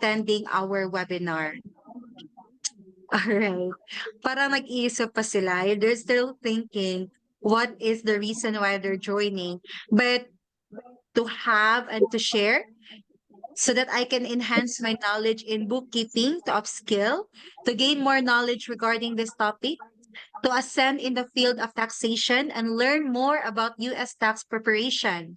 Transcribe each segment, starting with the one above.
attending our webinar. Alright. Parang nag-iisip pa sila. They're still thinking what is the reason why they're joining. But to have and to share so that I can enhance my knowledge in bookkeeping, to upskill, to gain more knowledge regarding this topic, to ascend in the field of taxation and learn more about U.S. tax preparation,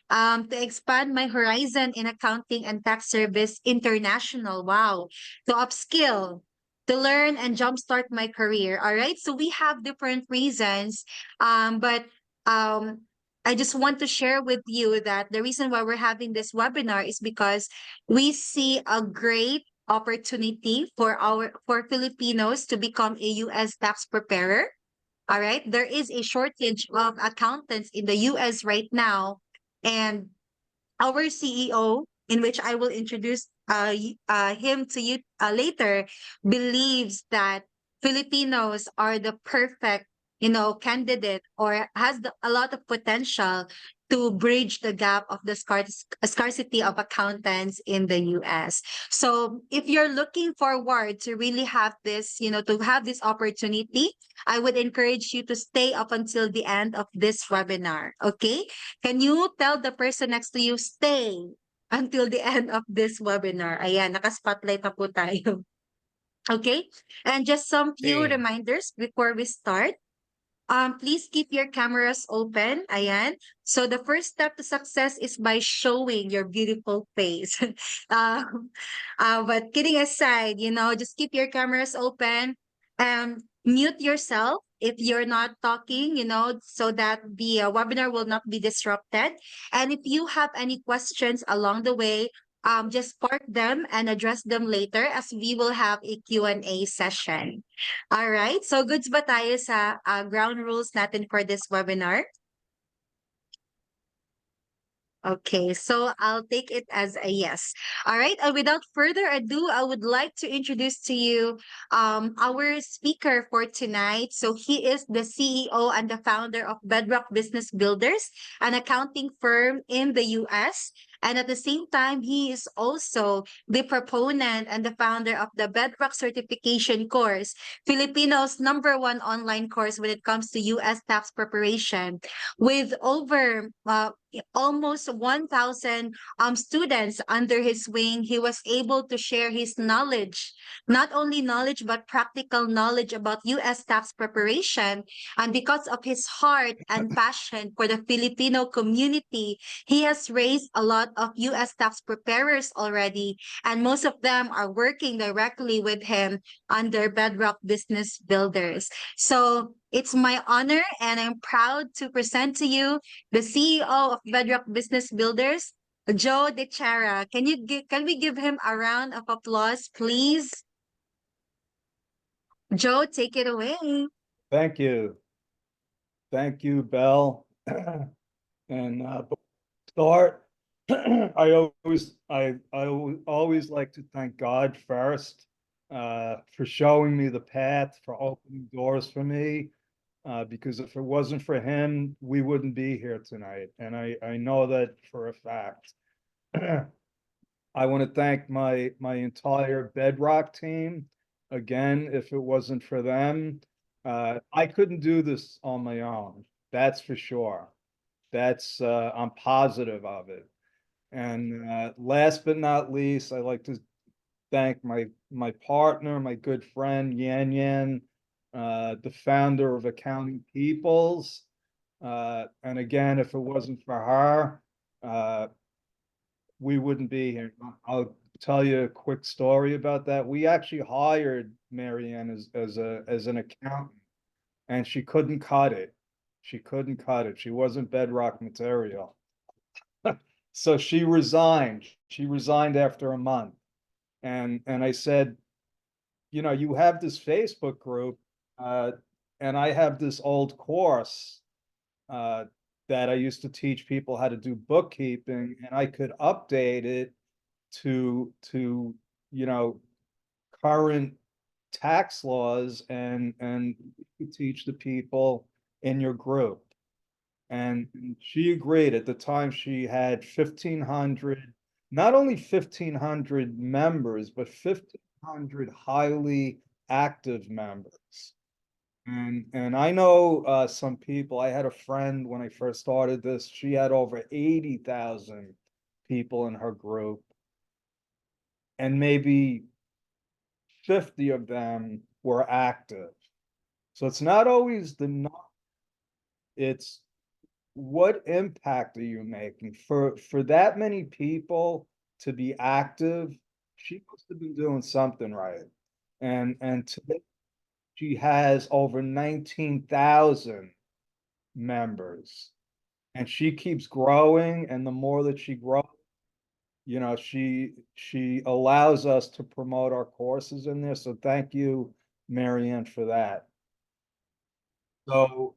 to expand my horizon in accounting and tax service international. Wow. To upskill, to learn and jumpstart my career. All right. So we have different reasons. But um, I just want to share with you that the reason why we're having this webinar is because we see a great opportunity for Filipinos to become a US tax preparer. All right. There is a shortage of accountants in the US right now. And our CEO, in which I will introduce him to you later, believes that Filipinos are the perfect, candidate or has a lot of potential to bridge the gap of the scarcity of accountants in the US. So if you're looking forward to really have this, to have this opportunity, I would encourage you to stay up until the end of this webinar. Okay? Can you tell the person next to you, stay until the end of this webinar? Ayan, naka-spotlight na po tayo. Okay? And just some few Stay. reminders before we start. Please keep your cameras open. Ayan. So the first step to success is by showing your beautiful face. um, but kidding aside, just keep your cameras open and mute yourself if you're not talking, so that the webinar will not be disrupted. And if you have any questions along the way, just park them and address them later as we will have a Q&A session. All right. So goods ba tayo sa ground rules natin for this webinar? Okay, so I'll take it as a yes. All right, and without further ado, I would like to introduce to you our speaker for tonight. So he is the CEO and the founder of Bedrock Business Builders, an accounting firm in the US. And at the same time, he is also the proponent and the founder of the Bedrock Certification Course, Filipinos' #1 online course when it comes to US tax preparation, with over almost 1,000 students under his wing. He was able to share his knowledge, not only knowledge, but practical knowledge about U.S. tax preparation. And because of his heart and passion for the Filipino community, he has raised a lot of U.S. tax preparers already. And most of them are working directly with him under Bedrock Business Builders. So it's my honor and I'm proud to present to you the CEO of Bedrock Business Builders, Joe DeChara. Can we give him a round of applause, please? Joe, take it away. Thank you. Thank you, Belle. And start. I always like to thank God first for showing me the path, for opening doors for me. Because if it wasn't for him, we wouldn't be here tonight. And I know that for a fact. I want to thank my entire Bedrock team. Again, if it wasn't for them, I couldn't do this on my own. That's for sure. I'm positive of it. And last but not least, I'd like to thank my partner, my good friend Yan Yan, the founder of Accounting Peoples. And again, if it wasn't for her, we wouldn't be here. I'll tell you a quick story about that. We actually hired Marianne as an accountant, and she couldn't cut it. She couldn't cut it. She wasn't Bedrock material. So she resigned. She resigned after a month. And I said, you have this Facebook group, and I have this old course that I used to teach people how to do bookkeeping, and I could update it to current tax laws and teach the people in your group. And she agreed. At the time, she had 1,500 not only 1,500 members, but 1,500 highly active members. And I know some people. I had a friend when I first started this. She had over 80,000 people in her group, and maybe 50 of them were active. So it's not always the number, it's what impact are you making for that many people to be active. She must have been doing something right. And today she has over 19,000 members, and she keeps growing. And the more that she grows, she allows us to promote our courses in there. So thank you, Marianne, for that. So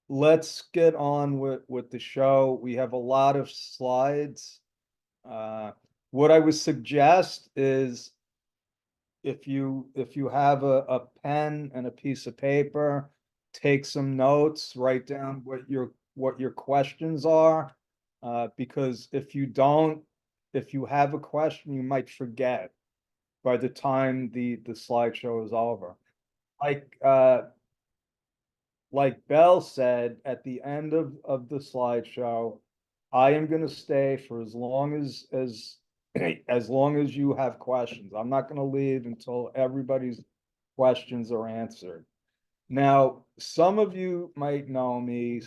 let's get on with the show. We have a lot of slides. Uh, what I would suggest is, if you have a pen and a piece of paper, take some notes, write down what your questions are. Because if you don't, if you have a question, you might forget by the time the slideshow is over. Like like Bell said at the end of the slideshow, I am going to stay for as long as as long as you have questions. I'm not going to leave until everybody's questions are answered. Now, some of you might know me,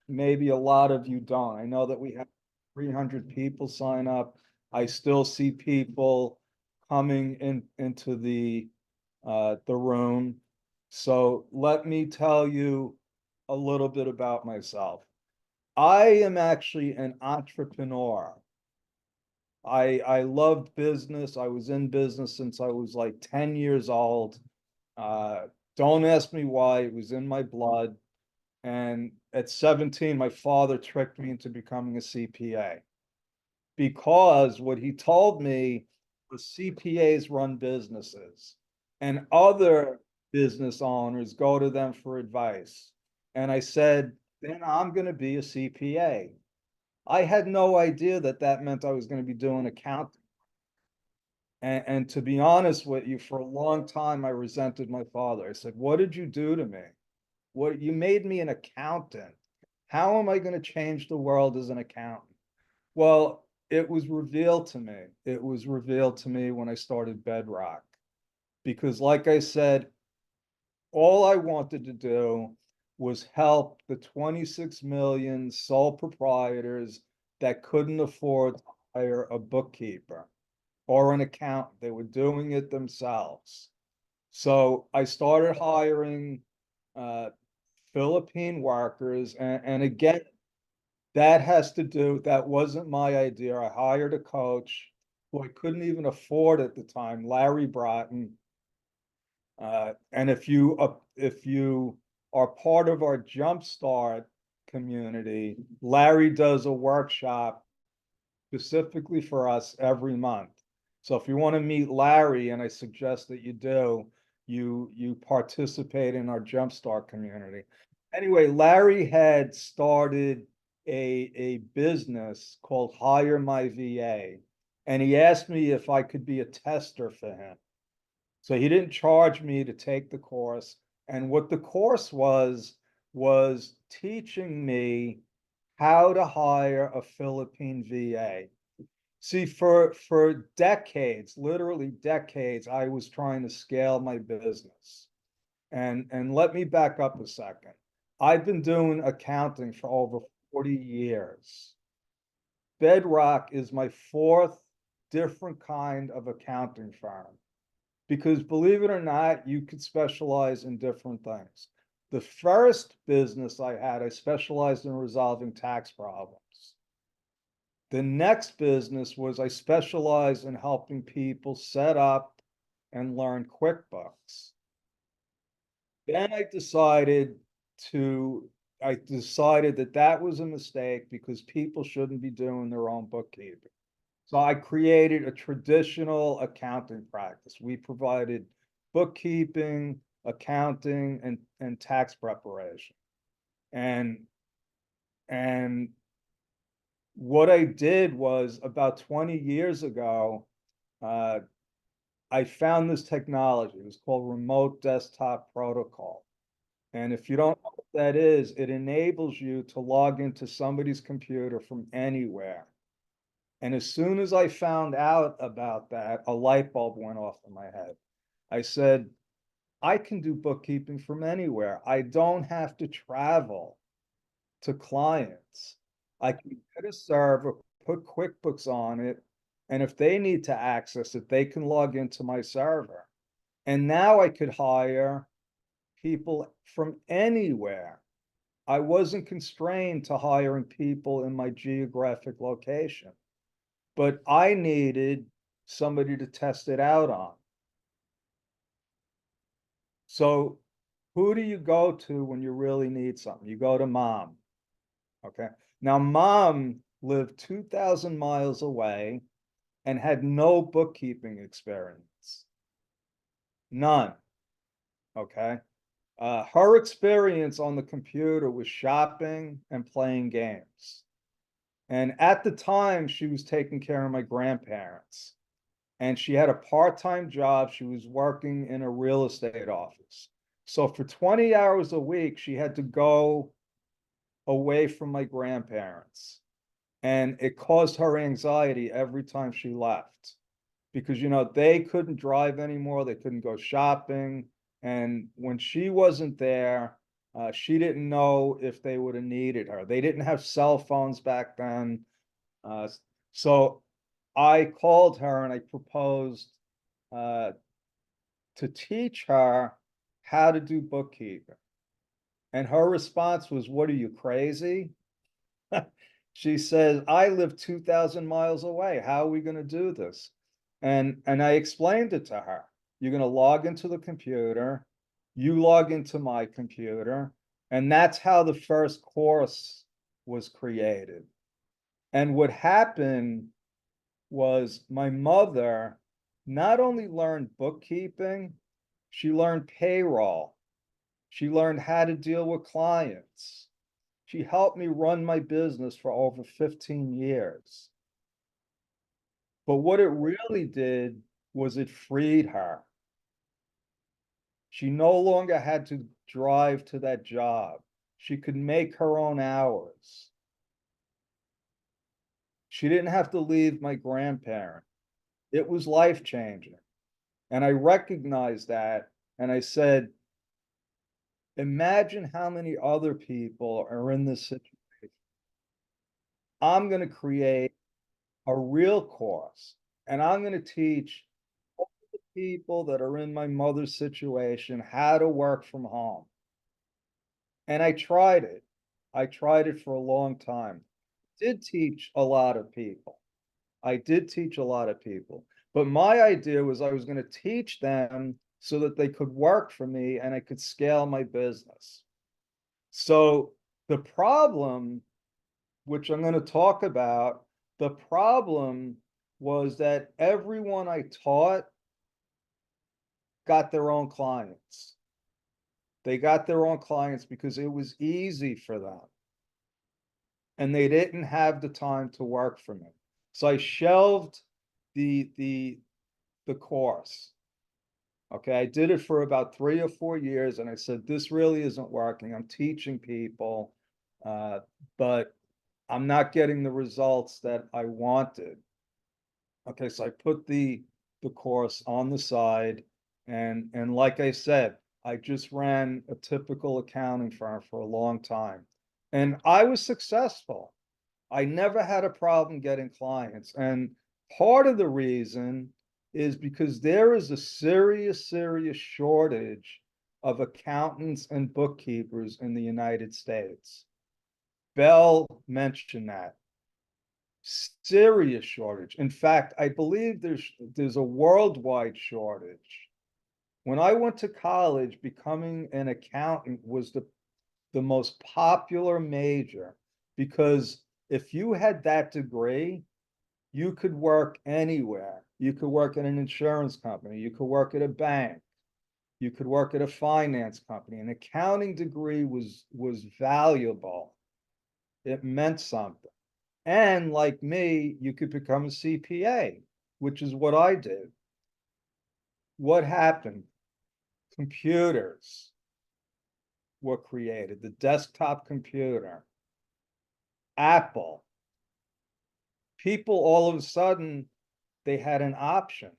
maybe a lot of you don't. I know that we have 300 people sign up. I still see people coming into the room. So let me tell you a little bit about myself. I am actually an entrepreneur. I loved business. I was in business since I was like 10 years old. Uh, don't ask me why, it was in my blood. And at 17, my father tricked me into becoming a CPA, because what he told me was CPAs run businesses and other business owners go to them for advice. And I said, then I'm going to be a CPA. I had no idea that that meant I was going to be doing accounting. And to be honest with you, for a long time, I resented my father. I said, what did you do to me? What, you made me an accountant. How am I going to change the world as an accountant? Well, it was revealed to me. It was revealed to me when I started Bedrock. Because, like I said, all I wanted to do was help the 26 million sole proprietors that couldn't afford to hire a bookkeeper or an accountant. They were doing it themselves. So I started hiring uh, Philippine workers. And again, that wasn't my idea. I hired a coach who I couldn't even afford at the time, Larry Broughton. And if you are part of our Jumpstart community, Larry does a workshop specifically for us every month. So if you want to meet Larry, and I suggest that you do, you participate in our Jumpstart community. Anyway, Larry had started a business called Hire My VA, and he asked me if I could be a tester for him. So he didn't charge me to take the course. And what the course was teaching me how to hire a Philippine VA. See, for decades, literally decades, I was trying to scale my business. And let me back up a second. I've been doing accounting for over 40 years. Bedrock is my fourth different kind of accounting firm. Because believe it or not, you could specialize in different things. The first business I had, I specialized in resolving tax problems. The next business was I specialized in helping people set up and learn QuickBooks. Then I decided that that was a mistake because people shouldn't be doing their own bookkeeping. So I created a traditional accounting practice. We provided bookkeeping, accounting, and tax preparation. And and what I did was about 20 years ago, uh, I found this technology. It was called remote desktop protocol. And if you don't know what that is, it enables you to log into somebody's computer from anywhere. And as soon as I found out about that, a light bulb went off in my head. I said, I can do bookkeeping from anywhere. I don't have to travel to clients. I can get a server, put QuickBooks on it, and if they need to access it, they can log into my server. And now I could hire people from anywhere. I wasn't constrained to hiring people in my geographic location, but I needed somebody to test it out on. So who do you go to when you really need something? You go to mom. Okay. Now, mom lived 2,000 miles away and had no bookkeeping experience. None. Okay. Her experience on the computer was shopping and playing games. And at the time, she was taking care of my grandparents. And she had a part-time job. She was working in a real estate office. So for 20 hours a week, she had to go away from my grandparents. And it caused her anxiety every time she left because, they couldn't drive anymore. They couldn't go shopping. And when she wasn't there, she didn't know if they would have needed her. They didn't have cell phones back then. So I called her and I proposed uh, to teach her how to do bookkeeping. And her response was, "What are you, crazy?" She says, "I live 2,000 miles away. How are we going to do this?" And I explained it to her. You're going to log into the computer, you log into my computer, and that's how the first course was created. And what happened was my mother not only learned bookkeeping, she learned payroll. She learned how to deal with clients. She helped me run my business for over 15 years. But what it really did was it freed her. She no longer had to drive to that job. She could make her own hours. She didn't have to leave my grandparent. It was life changing. And I recognized that. And I said, imagine how many other people are in this situation. I'm going to create a real course and I'm going to teach all the people that are in my mother's situation how to work from home. And I tried it. I tried it for a long time. Did teach a lot of people. I did teach a lot of people. But my idea was I was going to teach them so that they could work for me and I could scale my business. So the problem, which I'm going to talk about, the problem was that everyone I taught got their own clients. They got their own clients because it was easy for them and they didn't have the time to work for me. So I shelved the course. Okay, I did it for about 3 or 4 years and I said, this really isn't working. I'm teaching people, but I'm not getting the results that I wanted. Okay, so I put the course on the side and like I said, I just ran a typical accounting firm for a long time. And I was successful. I never had a problem getting clients. And part of the reason is because there is a serious, serious shortage of accountants and bookkeepers in the United States. Bell mentioned that. Serious shortage. In fact, I believe there's a worldwide shortage. When I went to college, becoming an accountant was the most popular major because if you had that degree, you could work anywhere. You could work in an insurance company, you could work at a bank, you could work at a finance company. An accounting degree was valuable. It meant something. And like me, you could become a CPA, which is what I did. What happened? Computers were created, the desktop computer, Apple. People all of a sudden, they had an option.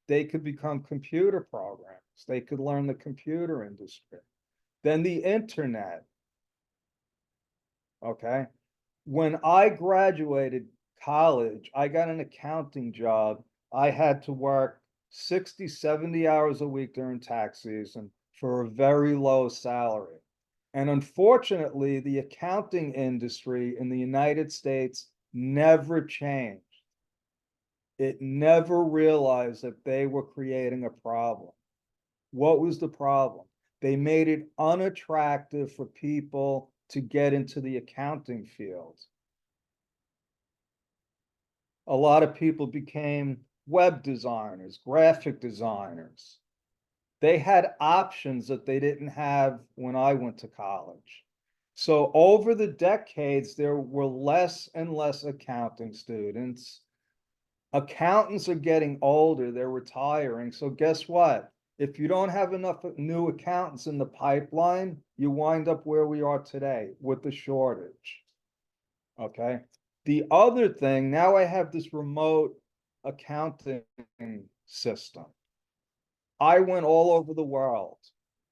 They could become computer programmers. They could learn the computer industry. Then the internet. Okay. When I graduated college, I got an accounting job. I had to work 60, 70 hours a week during tax season for a very low salary. And unfortunately, the accounting industry in the United States never changed. It never realized that they were creating a problem. What was the problem? They made it unattractive for people to get into the accounting field. A lot of people became web designers, graphic designers. They had options that they didn't have when I went to college. So over the decades, there were less and less accounting students. Accountants are getting older, they're retiring. So guess what? If you don't have enough new accountants in the pipeline, you wind up where we are today with the shortage. Okay. The other thing, now I have this remote accounting system. I went all over the world,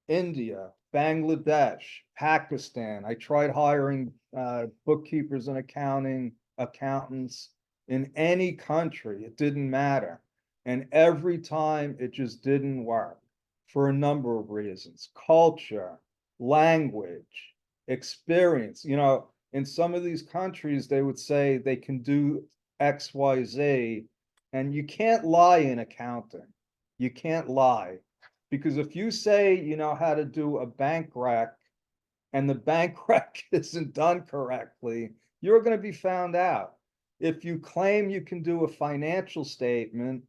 India, Bangladesh, Pakistan. I tried hiring bookkeepers and accountants in any country. It didn't matter. And every time it just didn't work for a number of reasons: culture, language, experience. In some of these countries, they would say they can do X, Y, Z, and you can't lie in accounting. You can't lie. Because if you say you know how to do a bank rec and the bank rec isn't done correctly, you're going to be found out. If you claim you can do a financial statement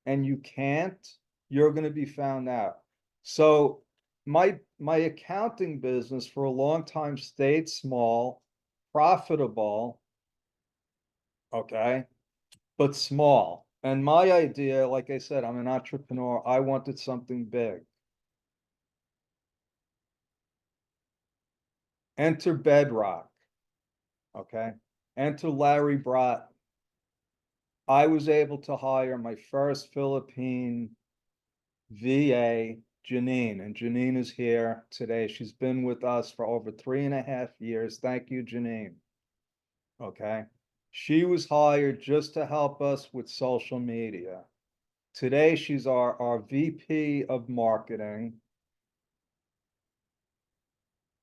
and you can't, you're going to be found out. So my accounting business for a long time stayed small, profitable, okay, but small. And my idea, like I said, I'm an entrepreneur. I wanted something big. Enter Bedrock, okay? Enter Larry Broughton. I was able to hire my first Philippine VA, Janine, and Janine is here today. She's been with us for over 3.5 years. Thank you, Janine. Okay. She was hired just to help us with social media. Today, she's our VP of marketing.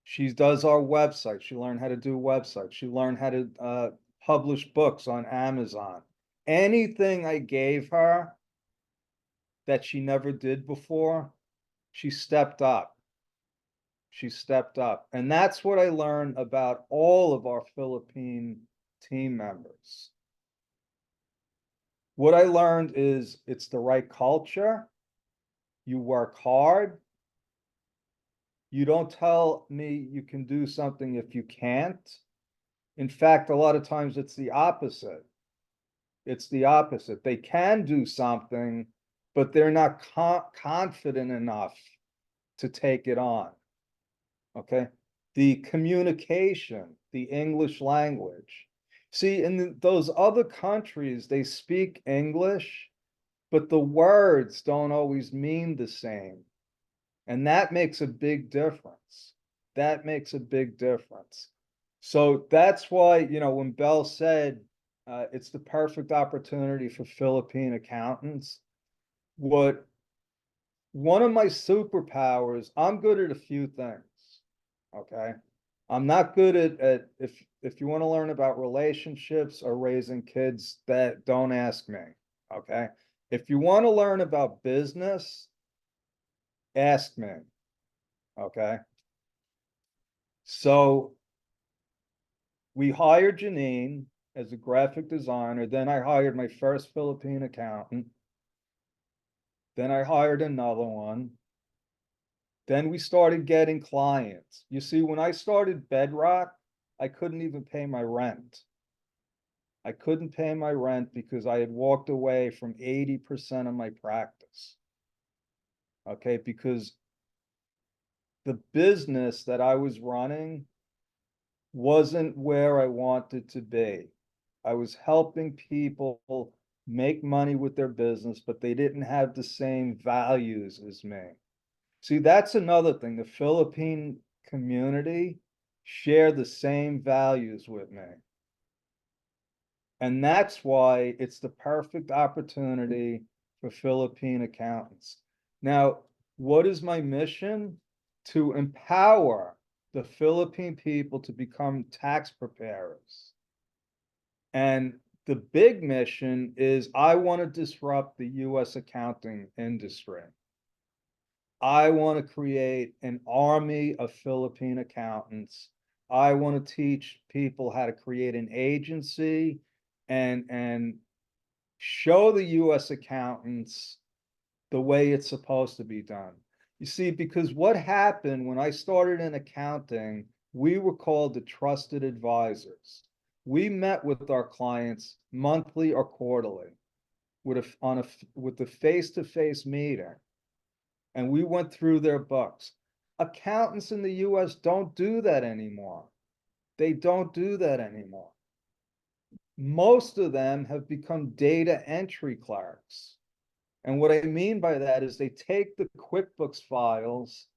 She does our website. She learned how to do websites. She learned how to publish books on Amazon. Anything I gave her that she never did before, she stepped up. She stepped up. And that's what I learned about all of our Philippine team members. What I learned is it's the right culture. You work hard. You don't tell me you can do something if you can't. In fact, a lot of times it's the opposite. It's the opposite. They can do something, but they're not confident enough to take it on. Okay. The communication, the English language. See, in those other countries, they speak English, but the words don't always mean the same. And that makes a big difference. That makes a big difference. So that's why, when Bell said it's the perfect opportunity for Philippine accountants, what one of my superpowers, I'm good at a few things. Okay. I'm not good at if you want to learn about relationships or raising kids, that don't ask me. Okay. If you want to learn about business, ask me. Okay. So we hired Janine as a graphic designer. Then I hired my first Philippine accountant. Then I hired another one. Then we started getting clients. You see, when I started Bedrock, I couldn't even pay my rent. I couldn't pay my rent because I had walked away from 80% of my practice. Okay, because the business that I was running wasn't where I wanted to be. I was helping people make money with their business, but they didn't have the same values as me. See, that's another thing. The Philippine community share the same values with me. And that's why it's the perfect opportunity for Philippine accountants. Now, what is my mission? To empower the Philippine people to become tax preparers. And the big mission is I want to disrupt the US accounting industry. I want to create an army of Philippine accountants. I want to teach people how to create an agency and show the US accountants the way it's supposed to be done. You see, because what happened when I started in accounting, we were called the trusted advisors. We met with our clients monthly or quarterly with a face-to-face meeting, and we went through their books. Accountants in the US don't do that anymore. They don't do that anymore. Most of them have become data entry clerks. And what I mean by that is they take the QuickBooks files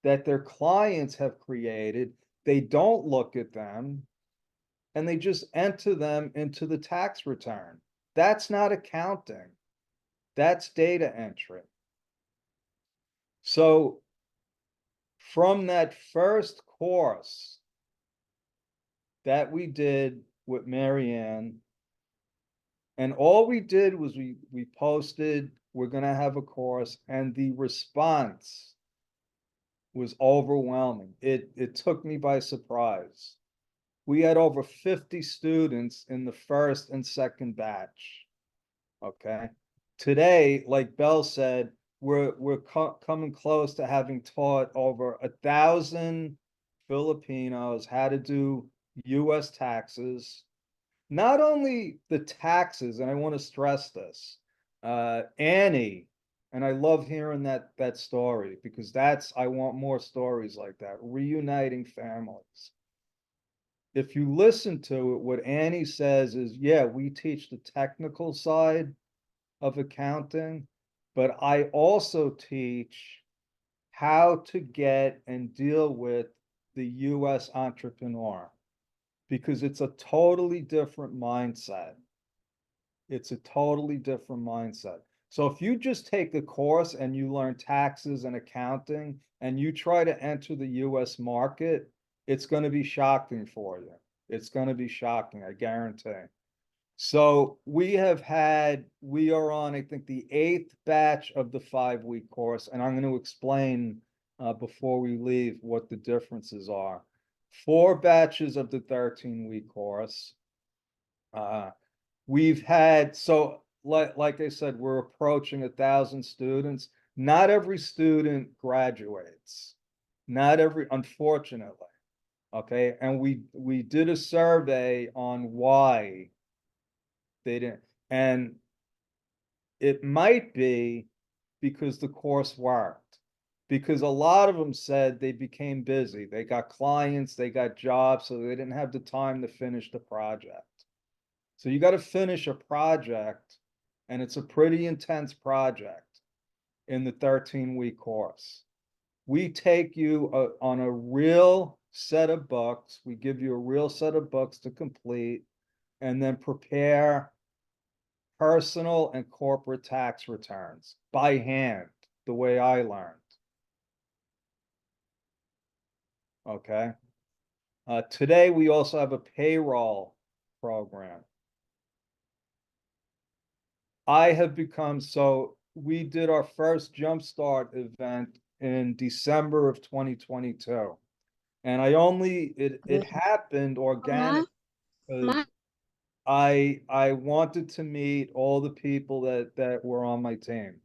that their clients have created, they don't look at them, and they just enter them into the tax return. That's not accounting. That's data entry. So from that first course that we did with Marianne, and all we did was we posted, we're going to have a course, and the response was overwhelming. It took me by surprise. We had over 50 students in the first and second batch. Okay. Today, like Bell said, we're coming close to having taught over 1,000 Filipinos how to do US taxes. Not only the taxes, and I want to stress this, Annie, and I love hearing that story because I want more stories like that, reuniting families. If you listen to it, what Annie says is, yeah, we teach the technical side of accounting, but I also teach how to get and deal with the US entrepreneur because it's a totally different mindset. It's a totally different mindset. So if you just take a course and you learn taxes and accounting and you try to enter the US market, it's going to be shocking for you. It's going to be shocking, I guarantee. So we are on, I think, the 8th batch of the 5-week course, and I'm going to explain before we leave what the differences are. 4 batches of the 13-week course. We've had, so like I said, we're approaching 1,000 students. Not every student graduates. Not every, unfortunately. Okay, and we did a survey on why they didn't, and it might be because the course worked. Because a lot of them said they became busy. They got clients, they got jobs, so they didn't have the time to finish the project. So you got to finish a project, and it's a pretty intense project in the 13-week course. We take you on a real set of books. We give you a real set of books to complete, and then prepare personal and corporate tax returns by hand, the way I learned. Okay. Today, we also have a payroll program. I have become, so we did our first Jumpstart event in December of 2022. And it happened organic because I wanted to meet all the people that were on my team.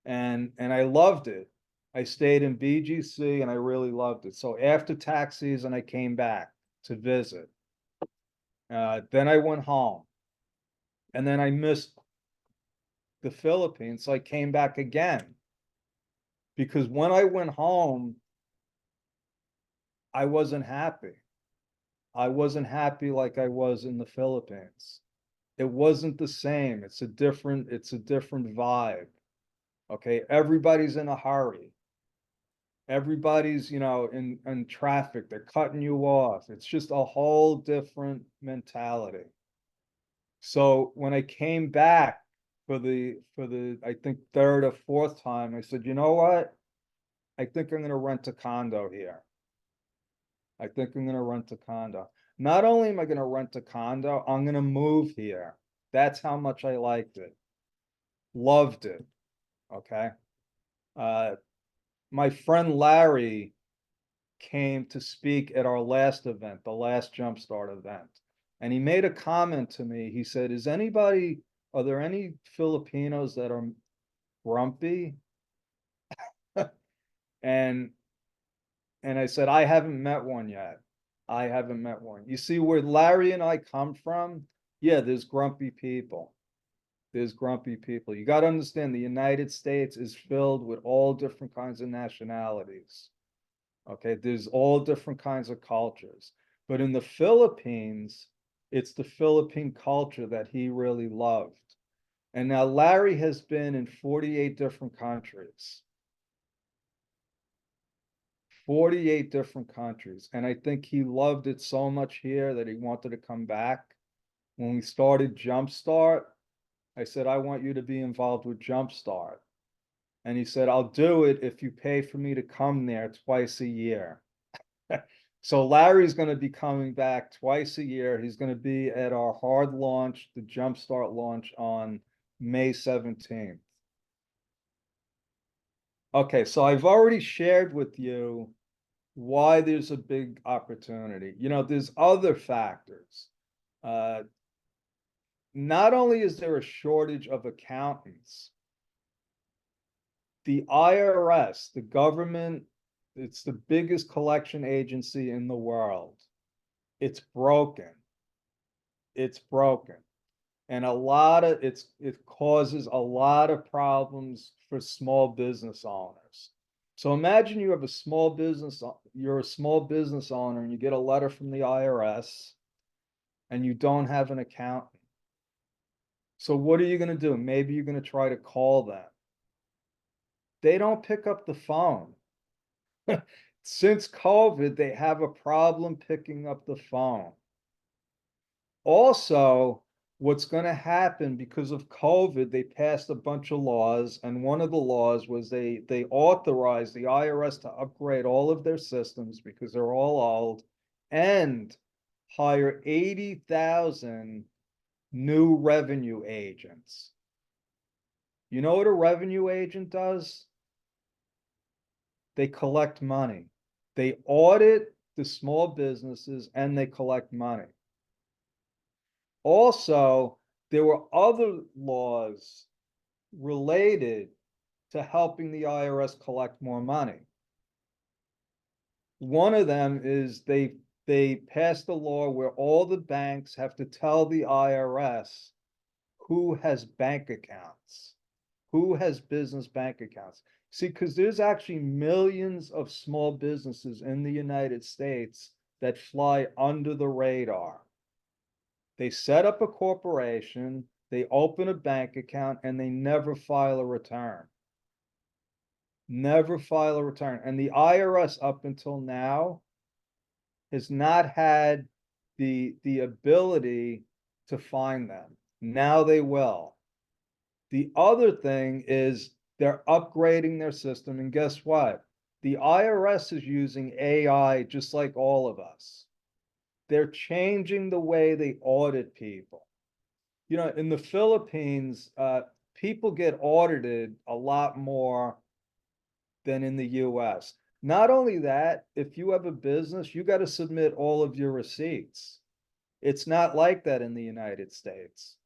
And I loved it. I stayed in BGC and I really loved it. So after tax season, I came back to visit. Then I went home, and then I missed the Philippines, so I came back again. Because when I went home, I wasn't happy. I wasn't happy like I was in the Philippines. It wasn't the same. It's a different vibe. Okay, everybody's in a hurry. Everybody's, in traffic. They're cutting you off. It's just a whole different mentality. So when I came back for the I think third or fourth time, I said, you know what? I think I'm gonna rent a condo here. I think I'm gonna rent a condo. Not only am I gonna rent a condo, I'm gonna move here. That's how much I liked it. Loved it. Okay. Uh, my friend Larry came to speak at our last event, the last Jumpstart event. And he made a comment to me. He said, are there any Filipinos that are grumpy? And I said, I haven't met one yet. I haven't met one. You see, where Larry and I come from, yeah, there's grumpy people. There's grumpy people. You got to understand the United States is filled with all different kinds of nationalities. Okay, there's all different kinds of cultures. But in the Philippines, it's the Philippine culture that he really loved. And now Larry has been in 48 different countries. 48 different countries. And I think he loved it so much here that he wanted to come back. When we started Jumpstart, I said, I want you to be involved with Jumpstart. And he said, I'll do it if you pay for me to come there twice a year. So Larry's going to be coming back twice a year. He's going to be at our hard launch, the Jumpstart launch on May 17th. Okay, so I've already shared with you why there's a big opportunity. There's other factors. Uh, Not only is there a shortage of accountants, the IRS, the government, it's the biggest collection agency in the world. It's broken. It's broken. And it causes a lot of problems for small business owners. So imagine you're a small business owner and you get a letter from the IRS and you don't have an accountant. So what are you going to do? Maybe you're going to try to call them. They don't pick up the phone. Since COVID, they have a problem picking up the phone. Also, what's going to happen because of COVID, they passed a bunch of laws, and one of the laws was they authorized the IRS to upgrade all of their systems because they're all old and hire 80,000 new revenue agents. You know what a revenue agent does? They collect money. They audit the small businesses and they collect money. Also, there were other laws related to helping the IRS collect more money. One of them is they passed a law where all the banks have to tell the IRS who has bank accounts, who has business bank accounts. See, because there's actually millions of small businesses in the United States that fly under the radar. They set up a corporation, they open a bank account, and they never file a return. Never file a return. And the IRS up until now has not had the ability to find them. Now they will. The other thing is they're upgrading their system, and guess what? The IRS is using AI just like all of us. They're changing the way they audit people. In the Philippines, people get audited a lot more than in the US. Not only that, if you have a business, you got to submit all of your receipts. It's not like that in the United States.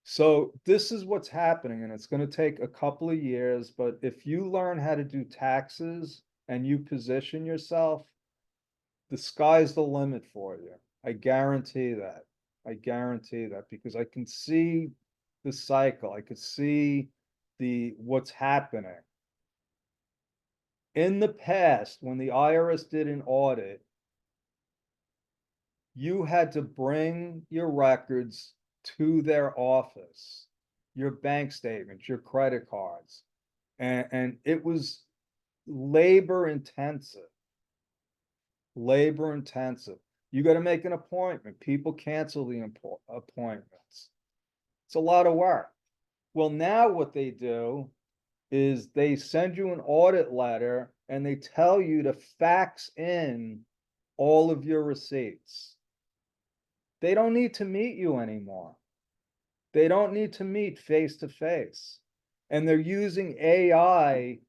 So this is what's happening, and it's going to take a couple of years, but if you learn how to do taxes and you position yourself, the sky's the limit for you. I guarantee that. I guarantee that, because I can see the cycle. I could see what's happening. In the past, when the IRS did an audit, you had to bring your records to their office, your bank statements, your credit cards. And it was labor intensive. Labor intensive. You got to make an appointment. People cancel the appointments. It's a lot of work. Well, now what they do is they send you an audit letter and they tell you to fax in all of your receipts. They don't need to meet you anymore. They don't need to meet face to face. And they're using AI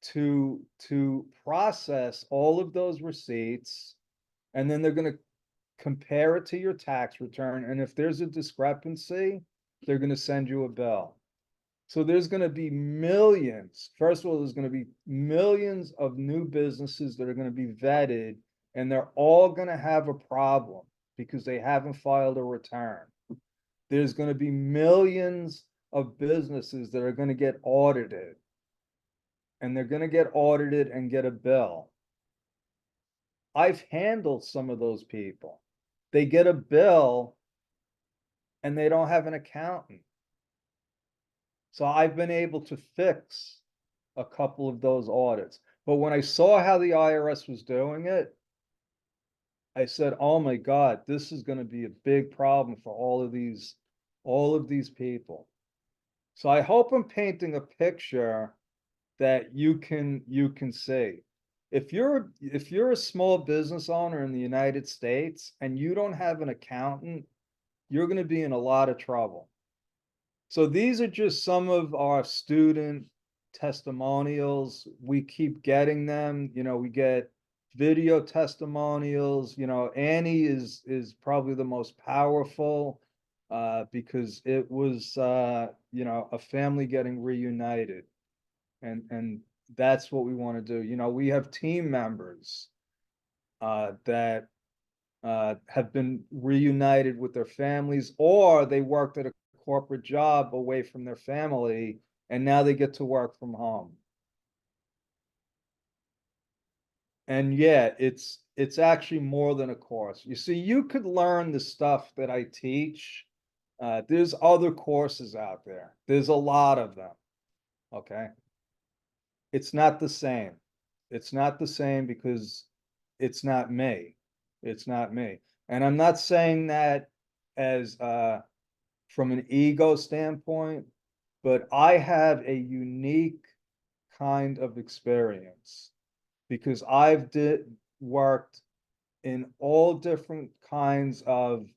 to process all of those receipts, and then they're going to compare it to your tax return. And if there's a discrepancy, they're going to send you a bill. So there's going to be millions. First of all, there's going to be millions of new businesses that are going to be vetted, and they're all going to have a problem because they haven't filed a return. There's going to be millions of businesses that are going to get audited, and they're going to get audited and get a bill. I've handled some of those people. They get a bill and they don't have an accountant. So I've been able to fix a couple of those audits. But when I saw how the IRS was doing it, I said, oh my God, this is going to be a big problem for all of these people. So I hope I'm painting a picture that you can see. If you're a small business owner in the United States and you don't have an accountant, you're going to be in a lot of trouble. So these are just some of our student testimonials. We keep getting them. We get video testimonials. Annie is probably the most powerful because it was a family getting reunited, and that's what we want to do. We have team members that have been reunited with their families, or they worked at a corporate job away from their family, and now they get to work from home. And yeah, it's actually more than a course. You see, you could learn the stuff that I teach. There's other courses out there. There's a lot of them. Okay. It's not the same. It's not the same because it's not me. It's not me. And I'm not saying that as from an ego standpoint, but I have a unique kind of experience because I've worked in all different kinds of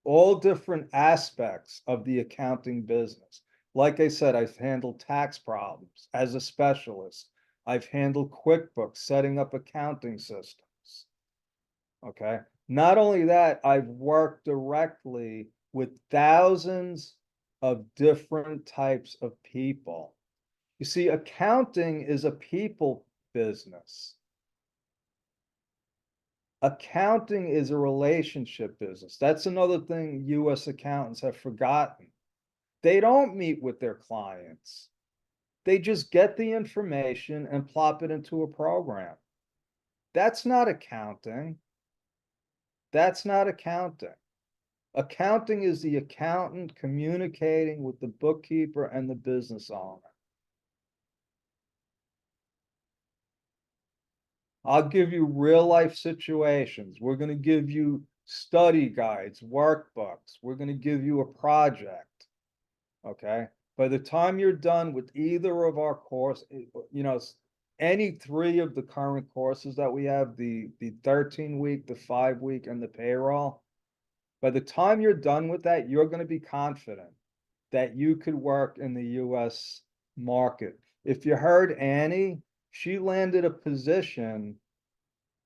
all different aspects of the accounting business. Like I said, I've handled tax problems as a specialist. I've handled QuickBooks, setting up accounting systems. Okay. Not only that, I've worked directly with thousands of different types of people. You see, accounting is a people business. Accounting is a relationship business. That's another thing US accountants have forgotten. They don't meet with their clients. They just get the information and plop it into a program. That's not accounting. That's not accounting. Accounting is the accountant communicating with the bookkeeper and the business owner. I'll give you real life situations. We're going to give you study guides, workbooks. We're going to give you a project. Okay. By the time you're done with either of our course, any three of the current courses that we have, the 13-week, the 5-week, and the payroll, by the time you're done with that, you're going to be confident that you could work in the US market. If you heard Annie, she landed a position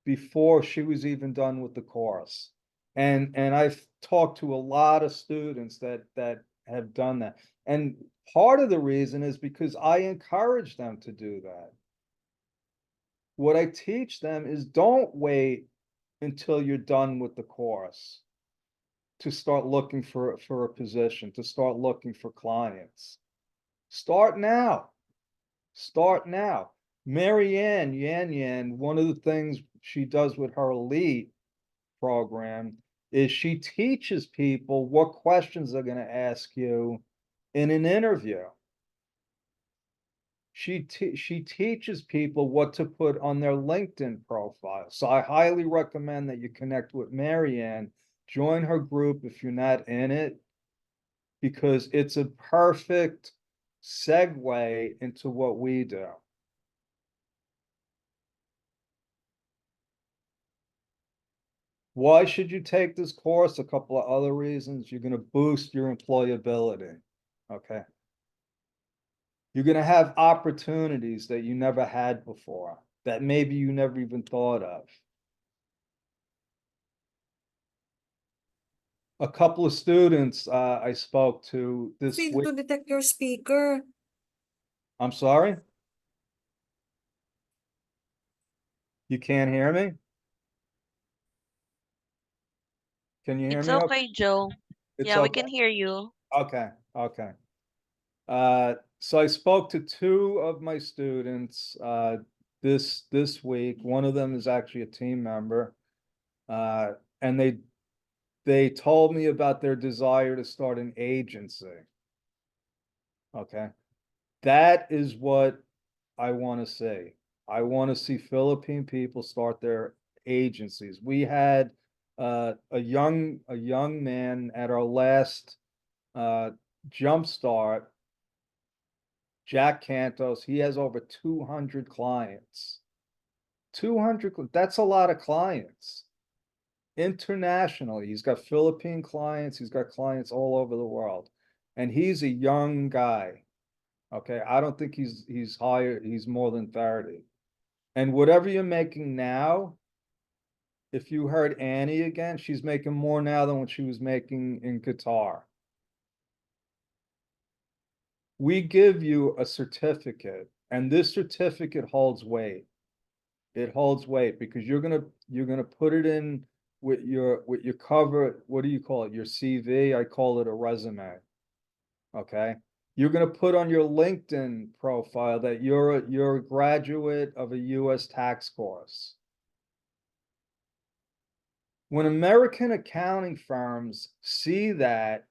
before she was even done with the course. And I've talked to a lot of students that have done that. And part of the reason is because I encourage them to do that. What I teach them is don't wait until you're done with the course to start looking for a position, to start looking for clients. Start now. Start now. Marianne Yan, one of the things she does with her elite program is she teaches people what questions they're going to ask you in an interview. She teaches people what to put on their LinkedIn profile. So I highly recommend that you connect with Marianne, join her group if you're not in it, because it's a perfect segue into what we do. Why should you take this course? A couple of other reasons. You're going to boost your employability. Okay. You're going to have opportunities that you never had before, that maybe you never even thought of. A couple of students I spoke to this Fail week. to detect your speaker. I'm sorry? You can't hear me? Can you hear It's me? Okay. okay, Joe. It's Yeah, we okay. can hear you. Okay. Okay. So I spoke to two of my students this week. One of them is actually a team member. And they told me about their desire to start an agency. Okay. That is what I want to see. I want to see Philippine people start their agencies. We had a young man at our last Jumpstart, Jack Cantos. He has over 200 clients. 200, that's a lot of clients. Internationally, he's got Philippine clients, he's got clients all over the world. And he's a young guy. Okay, I don't think he's higher, he's more than 30. And whatever you're making now, if you heard Annie again, she's making more now than what she was making in Qatar. We give you a certificate, and this certificate holds weight. It holds weight because you're gonna put it in with your cover. What do you call it? Your CV. I call it a resume. Okay. You're gonna put on your LinkedIn profile that you're a graduate of a US tax course. When American accounting firms see that,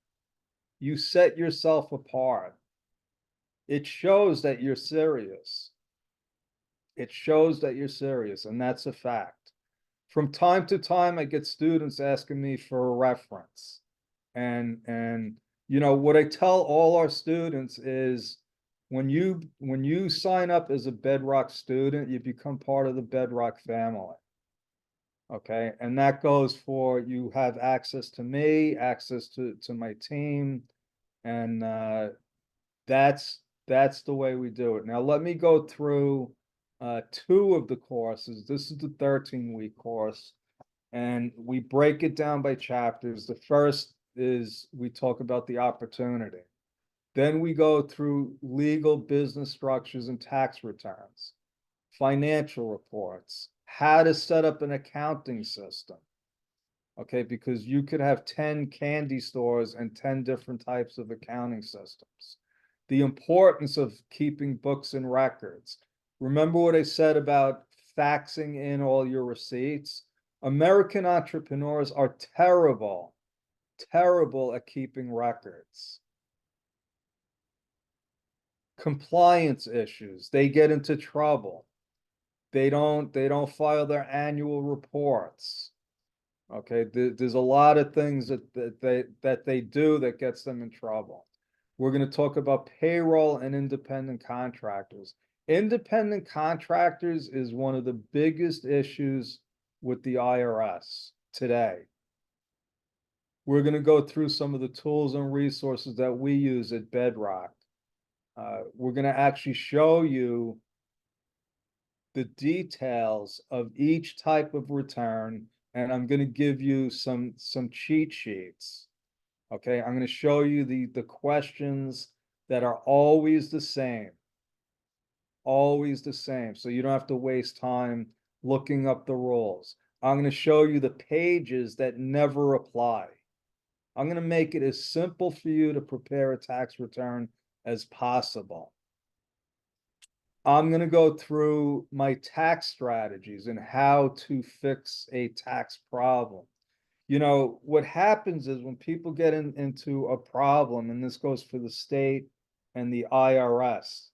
you set yourself apart. It shows that you're serious. It shows that you're serious, and that's a fact. From time to time, I get students asking me for a reference. And you know, what I tell all our students is when you sign up as a Bedrock student, you become part of the Bedrock family. Okay, and that goes for you have access to me, access to my team, and that's the way we do it. Now let me go through two of the courses. This is the 13-week course, and we break it down by chapters. The first is we talk about the opportunity. Then we go through legal business structures and tax returns, financial reports, how to set up an accounting system. Okay, because you could have 10 candy stores and 10 different types of accounting systems. The importance of keeping books and records. Remember what I said about faxing in all your receipts? American entrepreneurs are terrible, terrible at keeping records. Compliance issues, they get into trouble. They don't file their annual reports. Okay, there's a lot of things that they do that gets them in trouble. We're going to talk about payroll and independent contractors. Independent contractors is one of the biggest issues with the IRS today. We're going to go through some of the tools and resources that we use at Bedrock. We're going to actually show you the details of each type of return, and I'm going to give you some cheat sheets. Okay, I'm going to show you the questions that are always the same. Always the same. So you don't have to waste time looking up the rules. I'm going to show you the pages that never apply. I'm going to make it as simple for you to prepare a tax return as possible. I'm going to go through my tax strategies and how to fix a tax problem. You know, what happens is when people get into a problem, and this goes for the state and the IRS.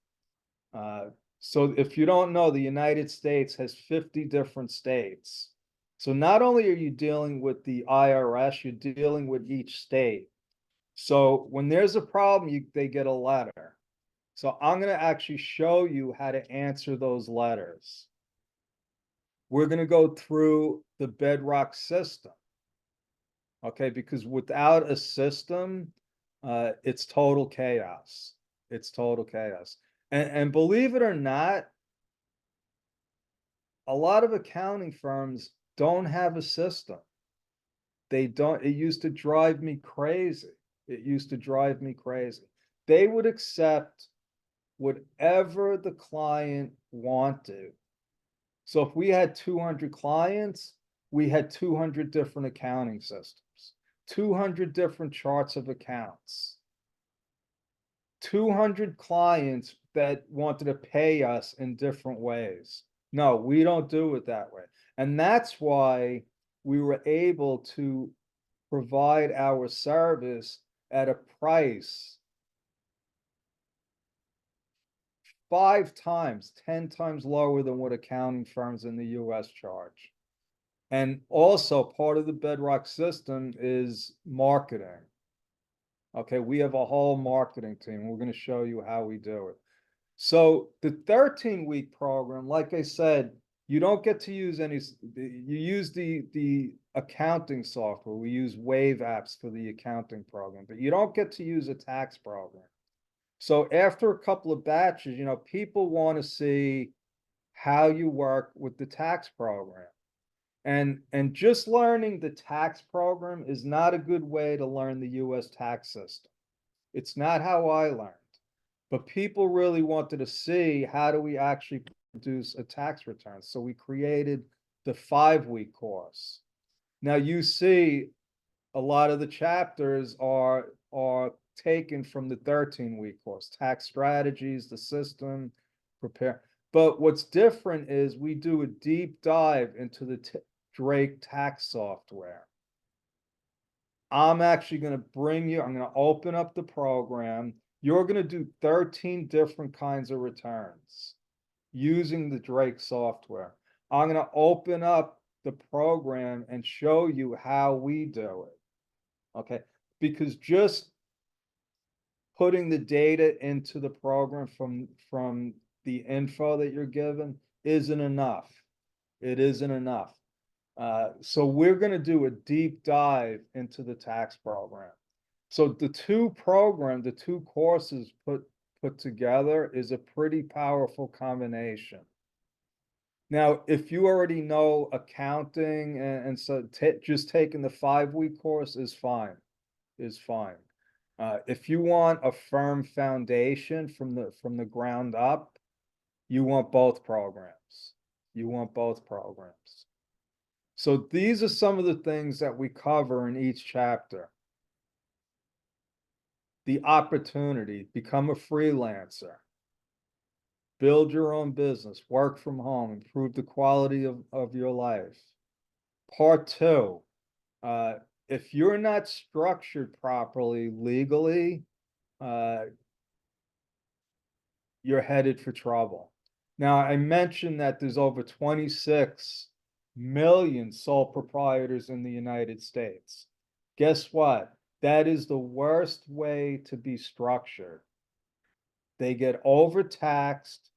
So if you don't know, the United States has 50 different states. So not only are you dealing with the IRS, you're dealing with each state. So when there's a problem, they get a letter. So I'm going to actually show you how to answer those letters. We're going to go through the bedrock system. Okay, because without a system, it's total chaos. It's total chaos. And believe it or not, a lot of accounting firms don't have a system. They don't, it used to drive me crazy. It used to drive me crazy. They would accept whatever the client wanted. So if we had 200 clients, we had 200 different accounting systems, 200 different charts of accounts, 200 clients that wanted to pay us in different ways. No, we don't do it that way. And that's why we were able to provide our service at a price 5 times, 10 times lower than what accounting firms in the US charge. And also part of the bedrock system is marketing. Okay, we have a whole marketing team. We're going to show you how we do it. So the 13-week program, like I said, you don't get to use any, you use the accounting software. We use Wave apps for the accounting program, but you don't get to use a tax program. So after a couple of batches, you know, people want to see how you work with the tax program. And just learning the tax program is not a good way to learn the US tax system. It's not how I learned. But people really wanted to see how do we actually produce a tax return. So we created the 5-week course. Now you see a lot of the chapters are taken from the 13-week course, tax strategies, the system, prepare. But what's different is we do a deep dive into the Drake tax software. I'm actually going to bring you, I'm going to open up the program. You're going to do 13 different kinds of returns using the Drake software. I'm going to open up the program and show you how we do it. Okay, because just putting the data into the program from the info that you're given isn't enough. It isn't enough. So we're going to do a deep dive into the tax program. So the two courses put together is a pretty powerful combination. Now, if you already know accounting and so just taking the 5-week course is fine, is fine. If you want a firm foundation from the ground up, you want both programs. You want both programs. So these are some of the things that we cover in each chapter. The opportunity, become a freelancer, build your own business, work from home, improve the quality of your life. Part 2, if you're not structured properly legally, you're headed for trouble. Now, I mentioned that there's over 26 million sole proprietors in the United States. Guess what? That is the worst way to be structured. They get overtaxed,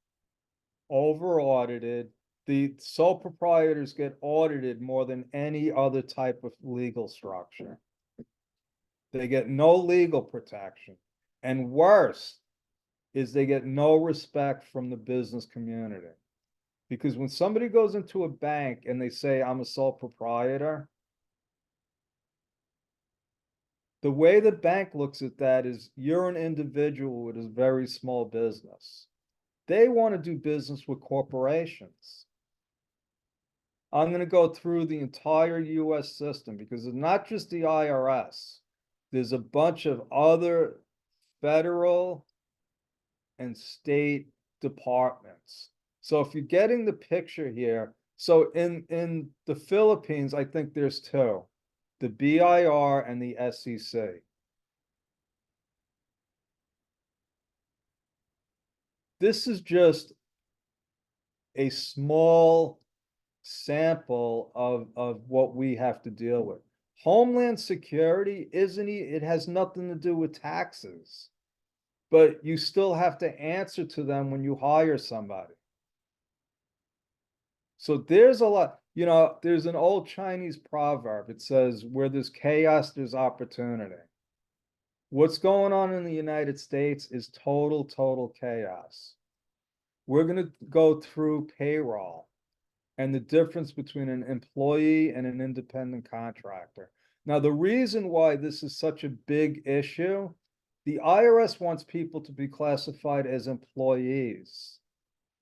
over audited. The sole proprietors get audited more than any other type of legal structure. They get no legal protection. And worse is they get no respect from the business community. Because when somebody goes into a bank and they say, I'm a sole proprietor, the way the bank looks at that is you're an individual with a very small business. They want to do business with corporations. I'm going to go through the entire US system because it's not just the IRS. There's a bunch of other federal and state departments. So if you're getting the picture here, so in the Philippines, I think there's two, the BIR and the SEC. This is just a small sample of what we have to deal with. Homeland Security isn't, it has nothing to do with taxes, but you still have to answer to them when you hire somebody. So there's a lot, there's an old Chinese proverb. It says, where there's chaos, there's opportunity. What's going on in the United States is total chaos. We're going to go through payroll and the difference between an employee and an independent contractor. Now, the reason why this is such a big issue, the IRS wants people to be classified as employees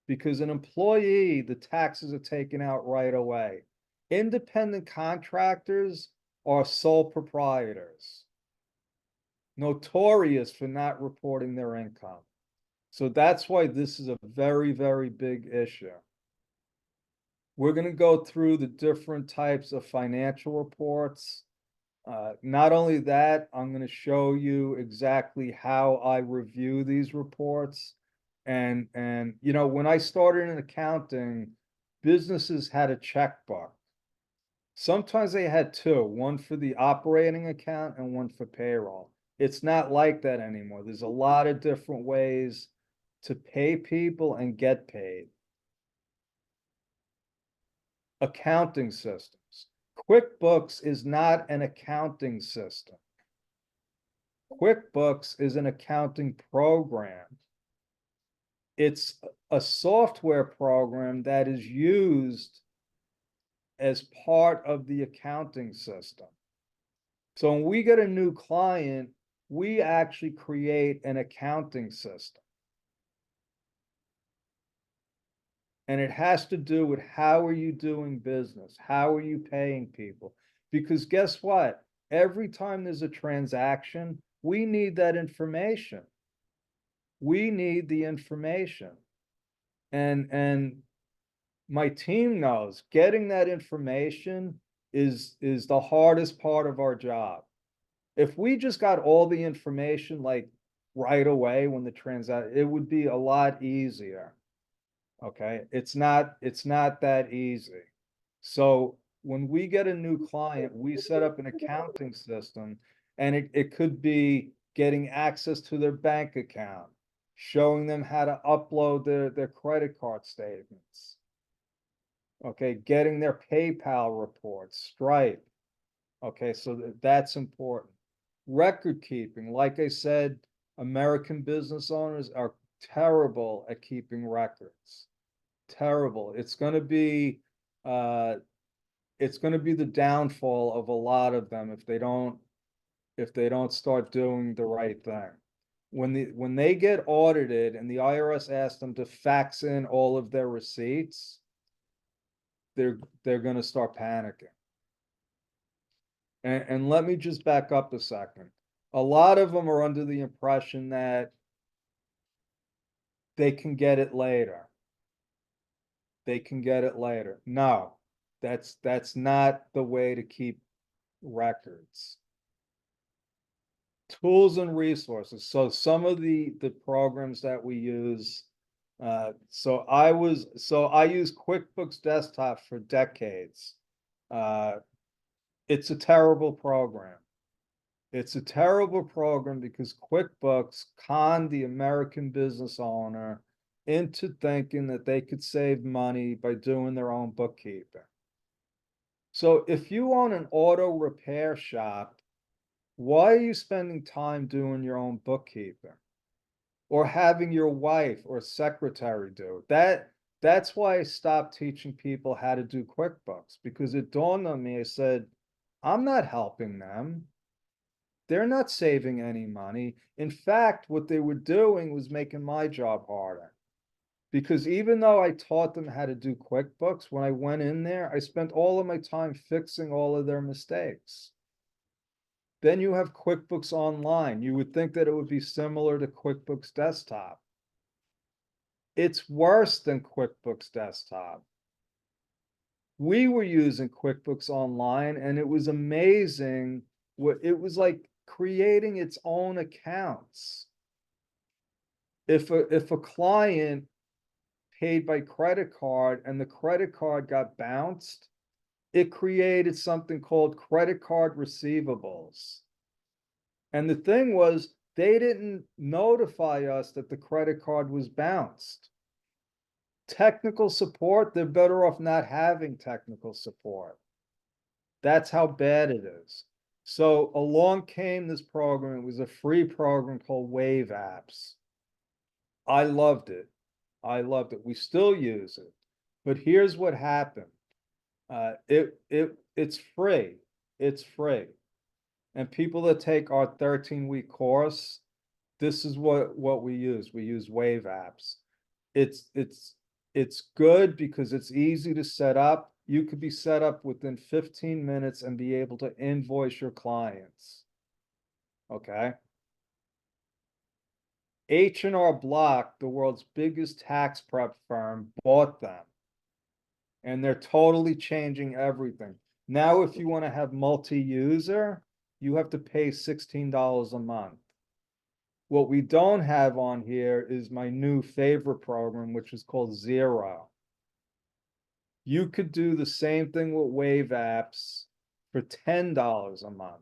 because an employee, the taxes are taken out right away. Independent contractors are sole proprietors, notorious for not reporting their income. So that's why this is a very big issue. We're going to go through the different types of financial reports. Not only that, I'm going to show you exactly how I review these reports. And when I started in accounting, businesses had a checkbook. Sometimes they had two, one for the operating account and one for payroll. It's not like that anymore. There's a lot of different ways to pay people and get paid. Accounting systems. QuickBooks is not an accounting system. QuickBooks is an accounting program. It's a software program that is used as part of the accounting system. So when we get a new client, we actually create an accounting system. And it has to do with how are you doing business? How are you paying people? Because guess what? Every time there's a transaction, we need that information. We need the information. And my team knows getting that information is the hardest part of our job. If we just got all the information like right away when the transaction, it would be a lot easier. Okay, it's not that easy. So when we get a new client, we set up an accounting system, and it could be getting access to their bank account, showing them how to upload their credit card statements. Okay, getting their PayPal reports, Stripe. Okay, so that's important. Record keeping, like I said, American business owners are terrible at keeping records. Terrible. It's going to be the downfall of a lot of them if they don't start doing the right thing. When they get audited and the IRS asks them to fax in all of their receipts, they're going to start panicking. And let me just back up a second. A lot of them are under the impression that they can get it later. They can get it later. No, that's not the way to keep records. Tools and resources. So some of the programs that we use. So I use QuickBooks Desktop for decades. It's a terrible program. It's a terrible program because QuickBooks conned the American business owner into thinking that they could save money by doing their own bookkeeping. So if you own an auto repair shop, why are you spending time doing your own bookkeeping? Or having your wife or secretary do it? That's why I stopped teaching people how to do QuickBooks, because it dawned on me, I said, I'm not helping them. They're not saving any money. In fact, what they were doing was making my job harder. Because even though I taught them how to do QuickBooks, when I went in there, I spent all of my time fixing all of their mistakes. Then you have QuickBooks Online. You would think that it would be similar to QuickBooks Desktop. It's worse than QuickBooks Desktop. We were using QuickBooks Online, and it was amazing. It was like creating its own accounts. If a client paid by credit card and the credit card got bounced, it created something called credit card receivables. And the thing was, they didn't notify us that the credit card was bounced. Technical support, they're better off not having technical support. That's how bad it is. So along came this program. It was a free program called Wave Apps. I loved it. I loved it. We still use it. But here's what happened. It's free. It's free. And people that take our 13-week course, this is what we use. We use Wave Apps. It's good because it's easy to set up. You could be set up within 15 minutes and be able to invoice your clients. Okay. H&R Block, the world's biggest tax prep firm, bought them. And they're totally changing everything. Now, if you want to have multi-user, you have to pay $16 a month. What we don't have on here is my new favorite program, which is called Zero. You could do the same thing with Wave Apps for $10 a month.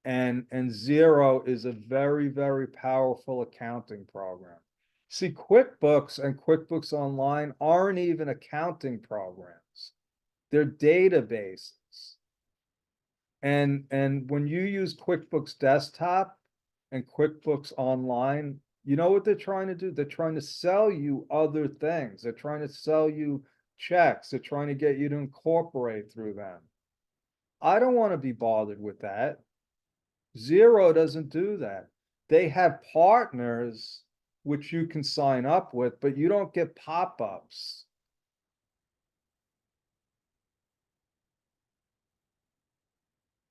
And Zero is a very, very powerful accounting program. See, QuickBooks and QuickBooks Online aren't even accounting programs. They're databases. And when you use QuickBooks Desktop and QuickBooks Online, you know what they're trying to do? They're trying to sell you other things. They're trying to sell you checks. They're trying to get you to incorporate through them. I don't want to be bothered with that. Zero doesn't do that. They have partners which you can sign up with, but you don't get pop-ups.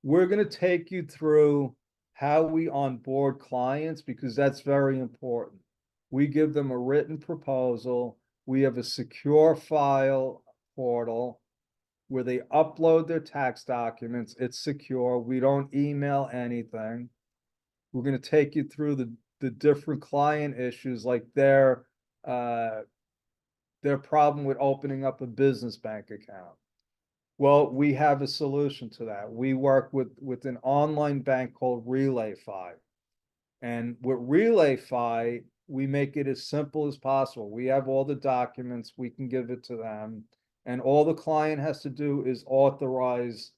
We're going to take you through how we onboard clients because that's very important. We give them a written proposal. We have a secure file portal where they upload their tax documents. It's secure. We don't email anything. We're going to take you through the different client issues, like their problem with opening up a business bank account. Well, we have a solution to that. We work with an online bank called RelayFi. And with RelayFi, we make it as simple as possible. We have all the documents, we can give it to them. And all the client has to do is authorize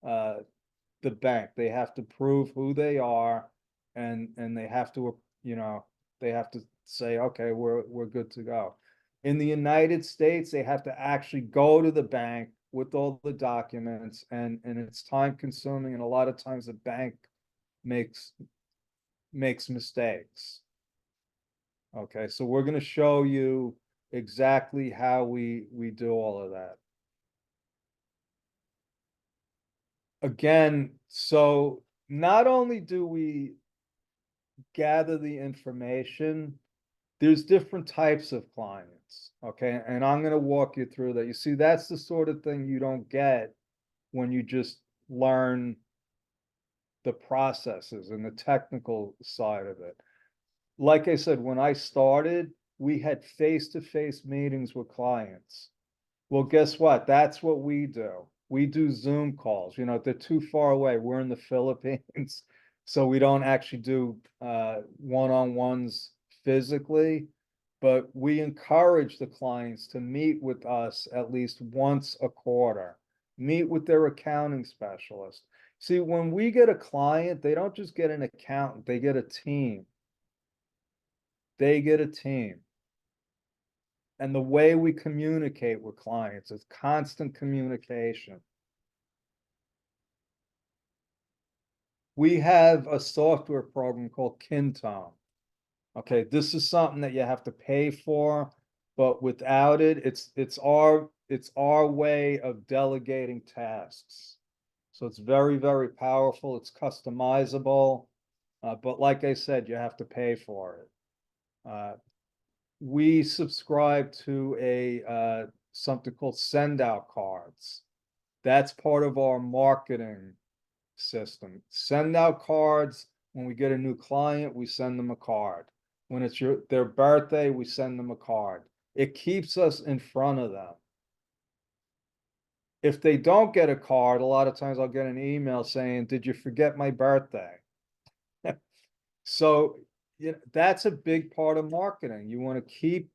the bank. They have to prove who they are, and they have to, they have to say, okay, we're good to go. In the United States, they have to actually go to the bank with all the documents, and it's time consuming, and a lot of times the bank makes mistakes. Okay, so we're going to show you exactly how we do all of that. Again, so not only do we gather the information, there's different types of clients. Okay, and I'm going to walk you through that. You see, that's the sort of thing you don't get when you just learn the processes and the technical side of it. Like I said, when I started, we had face-to-face meetings with clients. Well, guess what? That's what we do. We do Zoom calls. They're too far away. We're in the Philippines, so we don't actually do one-on-ones physically, but we encourage the clients to meet with us at least once a quarter, meet with their accounting specialist. See, when we get a client, they don't just get an accountant, they get a team. They get a team. And the way we communicate with clients is constant communication. We have a software program called Kintone. Okay, this is something that you have to pay for. but without it, it's our way of delegating tasks. So it's very, very powerful. It's customizable. But like I said, you have to pay for it. We subscribe to something called send out cards. That's part of our marketing system. Send out cards. When we get a new client, we send them a card. When it's their birthday, we send them a card. It keeps us in front of them. If they don't get a card, a lot of times I'll get an email saying, "Did you forget my birthday?" So, that's a big part of marketing. You want to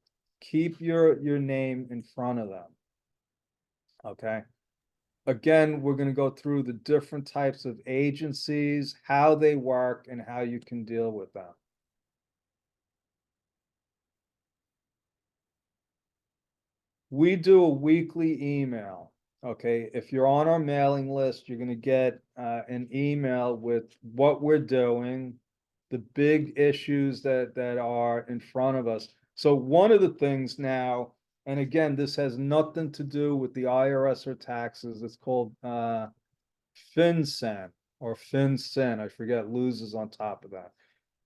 keep your name in front of them. Okay. Again, we're going to go through the different types of agencies, how they work, and how you can deal with them. We do a weekly email. Okay, if you're on our mailing list, you're going to get an email with what we're doing, the big issues that are in front of us. So one of the things now, and again, this has nothing to do with the IRS or taxes. It's called FinCEN or FinCEN. I forget, loses on top of that.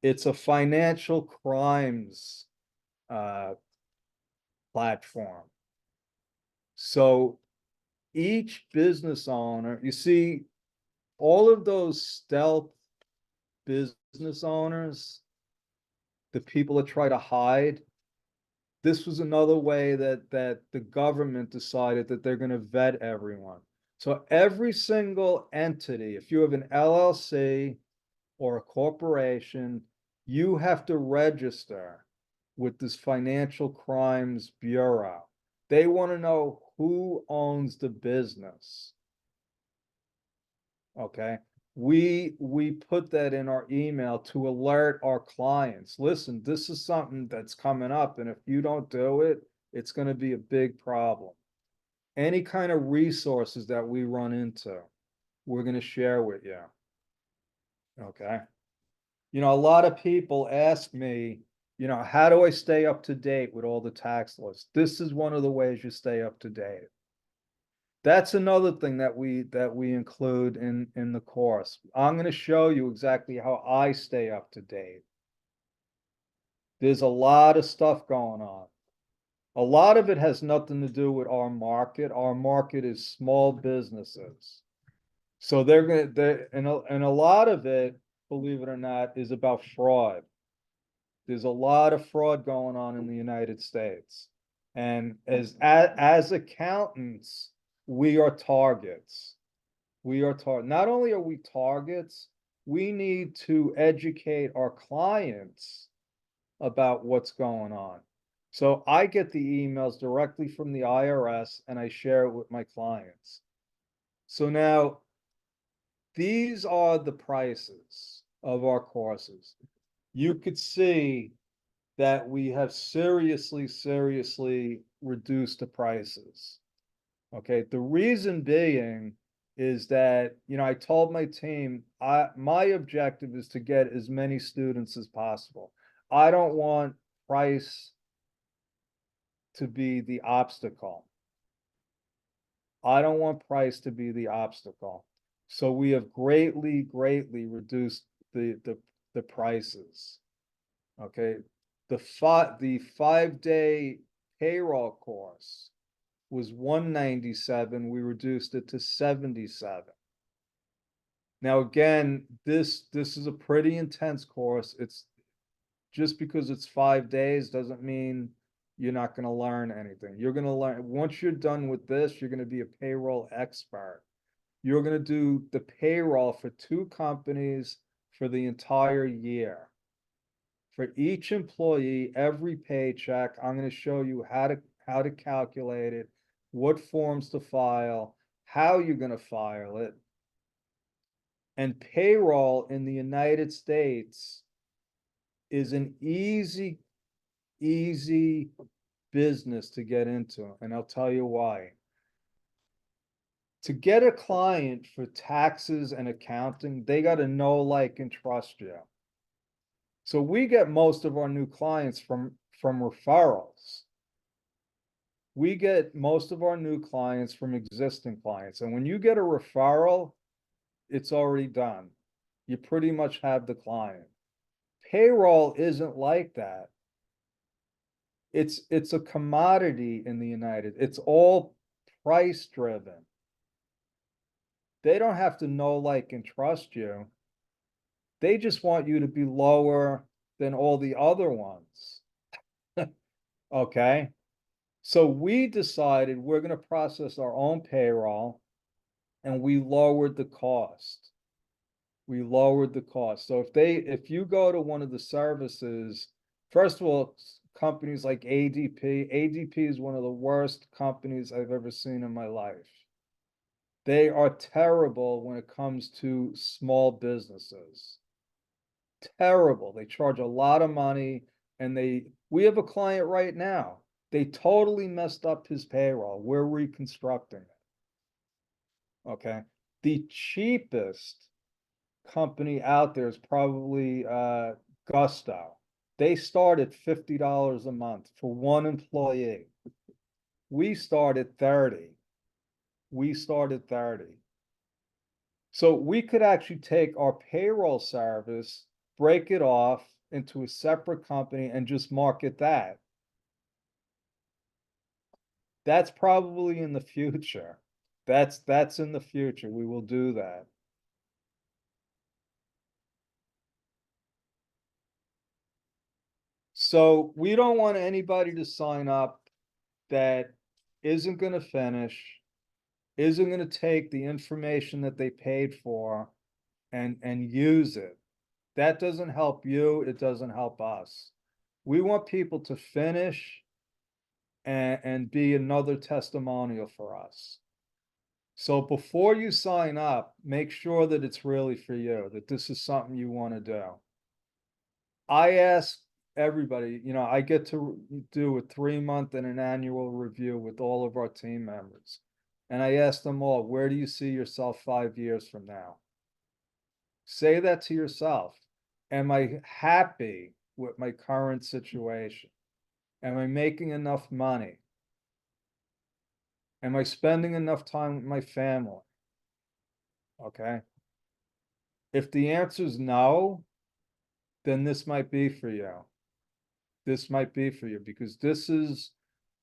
It's a financial crimes platform. So each business owner, you see, all of those stealth business owners, the people that try to hide, this was another way that the government decided that they're going to vet everyone. So every single entity, if you have an LLC or a corporation, you have to register with this Financial Crimes Bureau. They want to know who owns the business. Okay. We put that in our email to alert our clients. Listen, this is something that's coming up, and if you don't do it, it's going to be a big problem. Any kind of resources that we run into, we're going to share with you. Okay. A lot of people ask me, how do I stay up to date with all the tax laws? This is one of the ways you stay up to date. That's another thing that we include in the course. I'm going to show you exactly how I stay up to date. There's a lot of stuff going on. A lot of it has nothing to do with our market. Our market is small businesses. So and a lot of it, believe it or not, is about fraud. There's a lot of fraud going on in the United States. And as accountants, we are targets. Not only are we targets, we need to educate our clients about what's going on. So I get the emails directly from the IRS and I share it with my clients. So now these are the prices of our courses. You could see that we have seriously reduced the prices. Okay, the reason being is that, I told my team, my objective is to get as many students as possible. I don't want price to be the obstacle. I don't want price to be the obstacle. So we have greatly reduced the prices. Okay, the 5-day payroll course was $197. We reduced it to $77. Now, again, this is a pretty intense course. It's just because it's 5 days doesn't mean you're not going to learn anything. You're going to learn. Once you're done with this, you're going to be a payroll expert. You're going to do the payroll for 2 companies for the entire year. For each employee, every paycheck, I'm going to show you how to calculate it, what forms to file, how you're going to file it. And payroll in the United States is an easy business to get into, and I'll tell you why. To get a client for taxes and accounting, they got to know, like, and trust you. So we get most of our new clients from referrals. we get most of our new clients from existing clients. And when you get a referral, it's already done. You pretty much have the client. Payroll isn't like that. It's a commodity in the United. It's all price driven. They don't have to know, like, and trust you. They just want you to be lower than all the other ones. Okay? So we decided we're going to process our own payroll and we lowered the cost. We lowered the cost. So if you go to one of the services, first of all, companies like ADP is one of the worst companies I've ever seen in my life. They are terrible when it comes to small businesses. Terrible. They charge a lot of money and we have a client right now. They totally messed up his payroll. We're reconstructing it. Okay. The cheapest company out there is probably Gusto. They start at $50 a month for one employee. We start at 30. We started 30. So we could actually take our payroll service, break it off into a separate company and just market that. That's probably in the future. That's in the future. We will do that. So we don't want anybody to sign up that isn't going to finish, isn't going to take the information that they paid for and use it. That doesn't help you, it doesn't help us. We want people to finish and be another testimonial for us. So before you sign up, make sure that it's really for you, that this is something you want to do. I ask everybody, I get to do a 3-month and an annual review with all of our team members. And I ask them all, where do you see yourself 5 years from now? Say that to yourself. Am I happy with my current situation? Am I making enough money? Am I spending enough time with my family? Okay. If the answer is no, then this might be for you. This might be for you because this is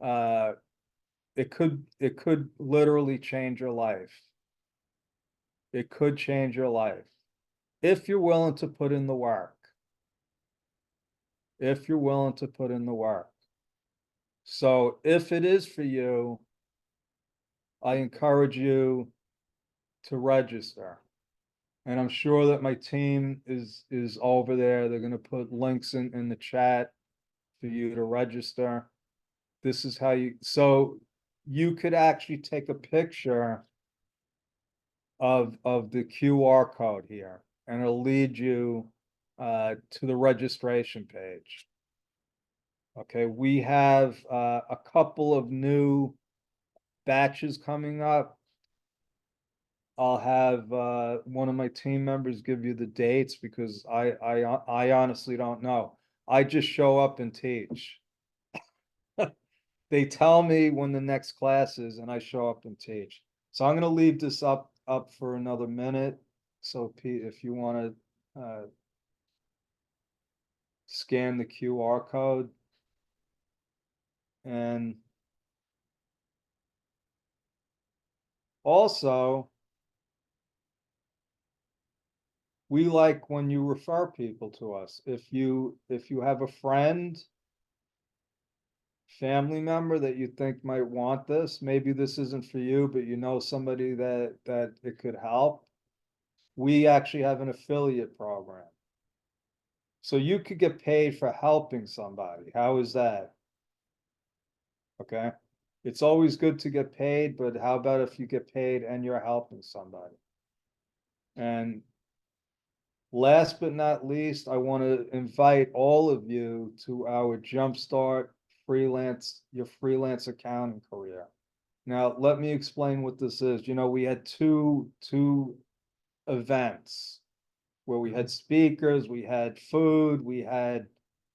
it could literally change your life. It could change your life if you're willing to put in the work. If you're willing to put in the work. So if it is for you, I encourage you to register. And I'm sure that my team is over there. They're going to put links in the chat for you to register. This is how so you could actually take a picture of the QR code here, and it'll lead you to the registration page. Okay, we have a couple of new batches coming up. I'll have one of my team members give you the dates because I honestly don't know. I just show up and teach. They tell me when the next class is and I show up and teach. So I'm gonna leave this up for another minute. So Pete, if you wanna scan the QR code and also we like when you refer people to us. If you have a friend, family member that you think might want this, maybe this isn't for you, but you know somebody that it could help. We actually have an affiliate program. So you could get paid for helping somebody. How is that? Okay. It's always good to get paid, but how about if you get paid and you're helping somebody? And last but not least, I want to invite all of you to our Jumpstart your freelance accounting career. Now, let me explain what this is. We had two events where we had speakers, we had food, we had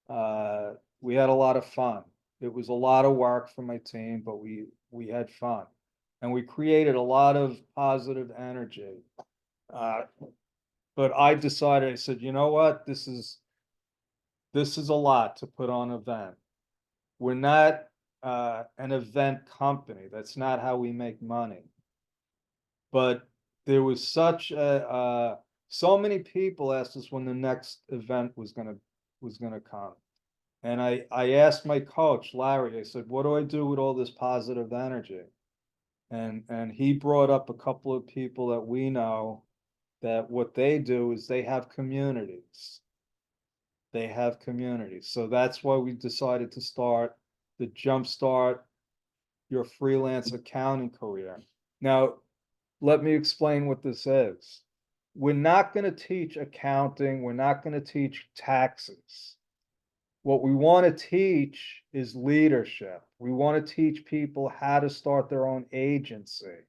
a lot of fun. It was a lot of work for my team, but we had fun. And we created a lot of positive energy. Uh, but I decided, I said, you know what? This is a lot to put on an event. We're not an event company. That's not how we make money. But there was so many people asked us when the next event was gonna come. And I asked my coach, Larry, I said, what do I do with all this positive energy? And he brought up a couple of people that we know that what they do is they have communities. They have communities. So that's why we decided to start the Jumpstart Your Freelance Accounting Career. Now, let me explain what this is. We're not going to teach accounting. We're not going to teach taxes. What we want to teach is leadership. We want to teach people how to start their own agency.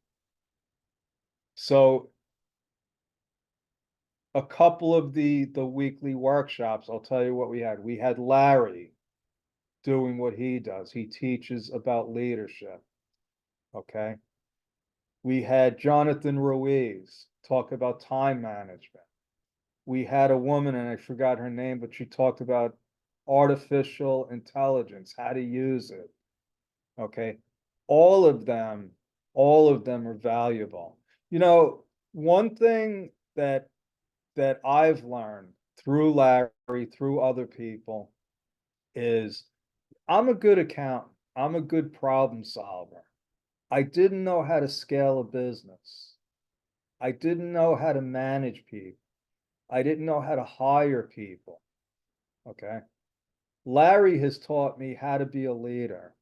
So a couple of the weekly workshops, I'll tell you what we had. We had Larry doing what he does. He teaches about leadership. Okay. We had Jonathan Ruiz talk about time management. We had a woman, and I forgot her name, but she talked about artificial intelligence, how to use it. Okay. All of them, all of them are valuable. You know, one thing that I've learned through Larry, through other people, is I'm a good accountant. I'm a good problem solver. I didn't know how to scale a business. I didn't know how to manage people. I didn't know how to hire people. Okay. Larry has taught me how to be a leader.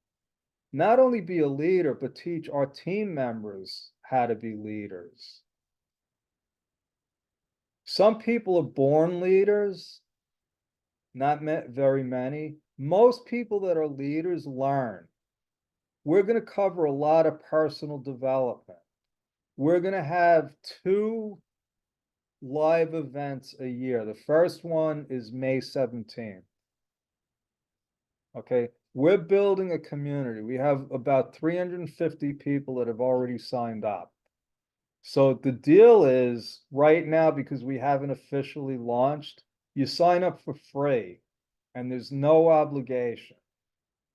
Not only be a leader, but teach our team members how to be leaders. Some people are born leaders, not very many. Most people that are leaders learn. We're going to cover a lot of personal development. We're going to have 2 live events a year. The first one is May 17th. Okay. We're building a community. We have about 350 people that have already signed up. So the deal is right now, because we haven't officially launched, you sign up for free and there's no obligation,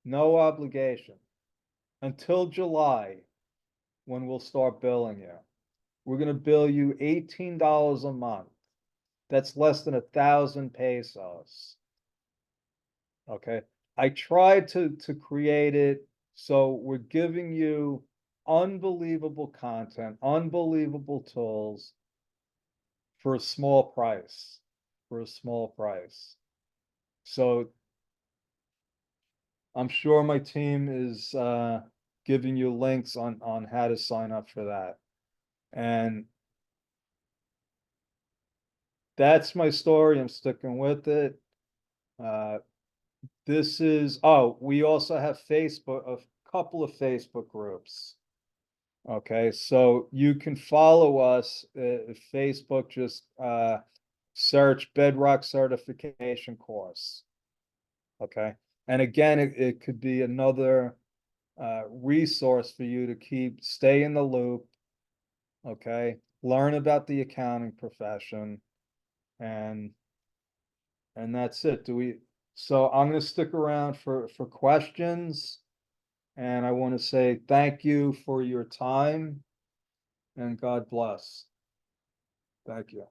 no obligation until July when we'll start billing you. We're going to bill you $18 a month. That's less than 1,000 pesos. Okay. I tried to create it so we're giving you unbelievable content, unbelievable tools for a small price, for a small price. So I'm sure my team is giving you links on how to sign up for that. And that's my story. I'm sticking with it. Uh, we also have Facebook, a couple of Facebook groups. Okay, so you can follow us Facebook, just search Bedrock Certification Course. Okay, and again, it could be another resource for you to stay in the loop. Okay, learn about the accounting profession, and that's it. So I'm going to stick around for questions, and I want to say thank you for your time, and God bless. Thank you.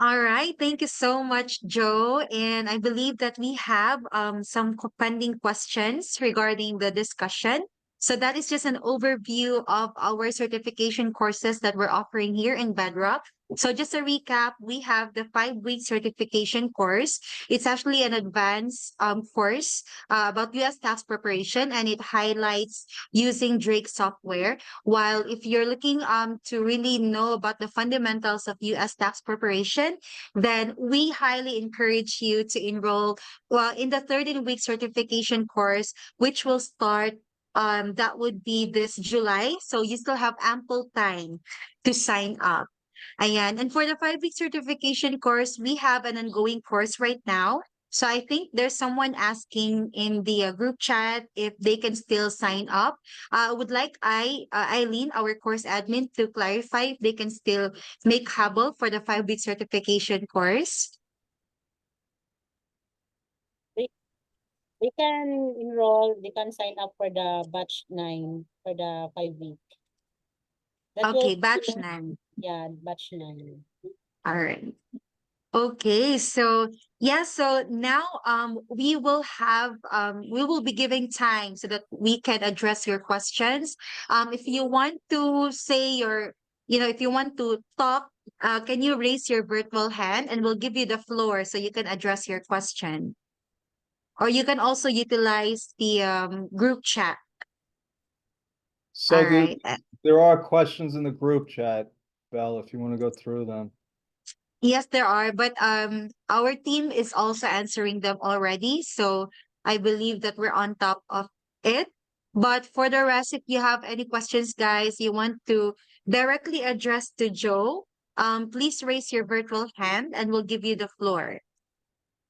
All right. Thank you so much, Joe. And I believe that we have some pending questions regarding the discussion. So that is just an overview of our certification courses that we're offering here in Bedrock. So just a recap, we have the 5-week certification course. It's actually an advanced course about U.S. tax preparation, and it highlights using Drake software. While if you're looking to really know about the fundamentals of U.S. tax preparation, then we highly encourage you to enroll in the 13-week certification course, which will start that would be this July. So you still have ample time to sign up. Ayan. And for the 5-week certification course, we have an ongoing course right now. So I think there's someone asking in the group chat if they can still sign up. Would like Eileen, our course admin, to clarify if they can still make Hubble for the 5 week certification course. They, they can enroll, they can sign up for the batch 9 for the 5 week. That will, Okay, batch 9. yeah, batch 9. All right. Okay, so yeah, so now we will be giving time so that we can address your questions. If you want to say your, if you want to talk, can you raise your virtual hand and we'll give you the floor so you can address your question. Or you can also utilize the group chat. So All right. there are questions in the group chat, Belle, if you want to go through them. Yes, there are, but our team is also answering them already. So I believe that we're on top of it. But for the rest, if you have any questions, guys, you want to directly address to Joe, please raise your virtual hand and we'll give you the floor.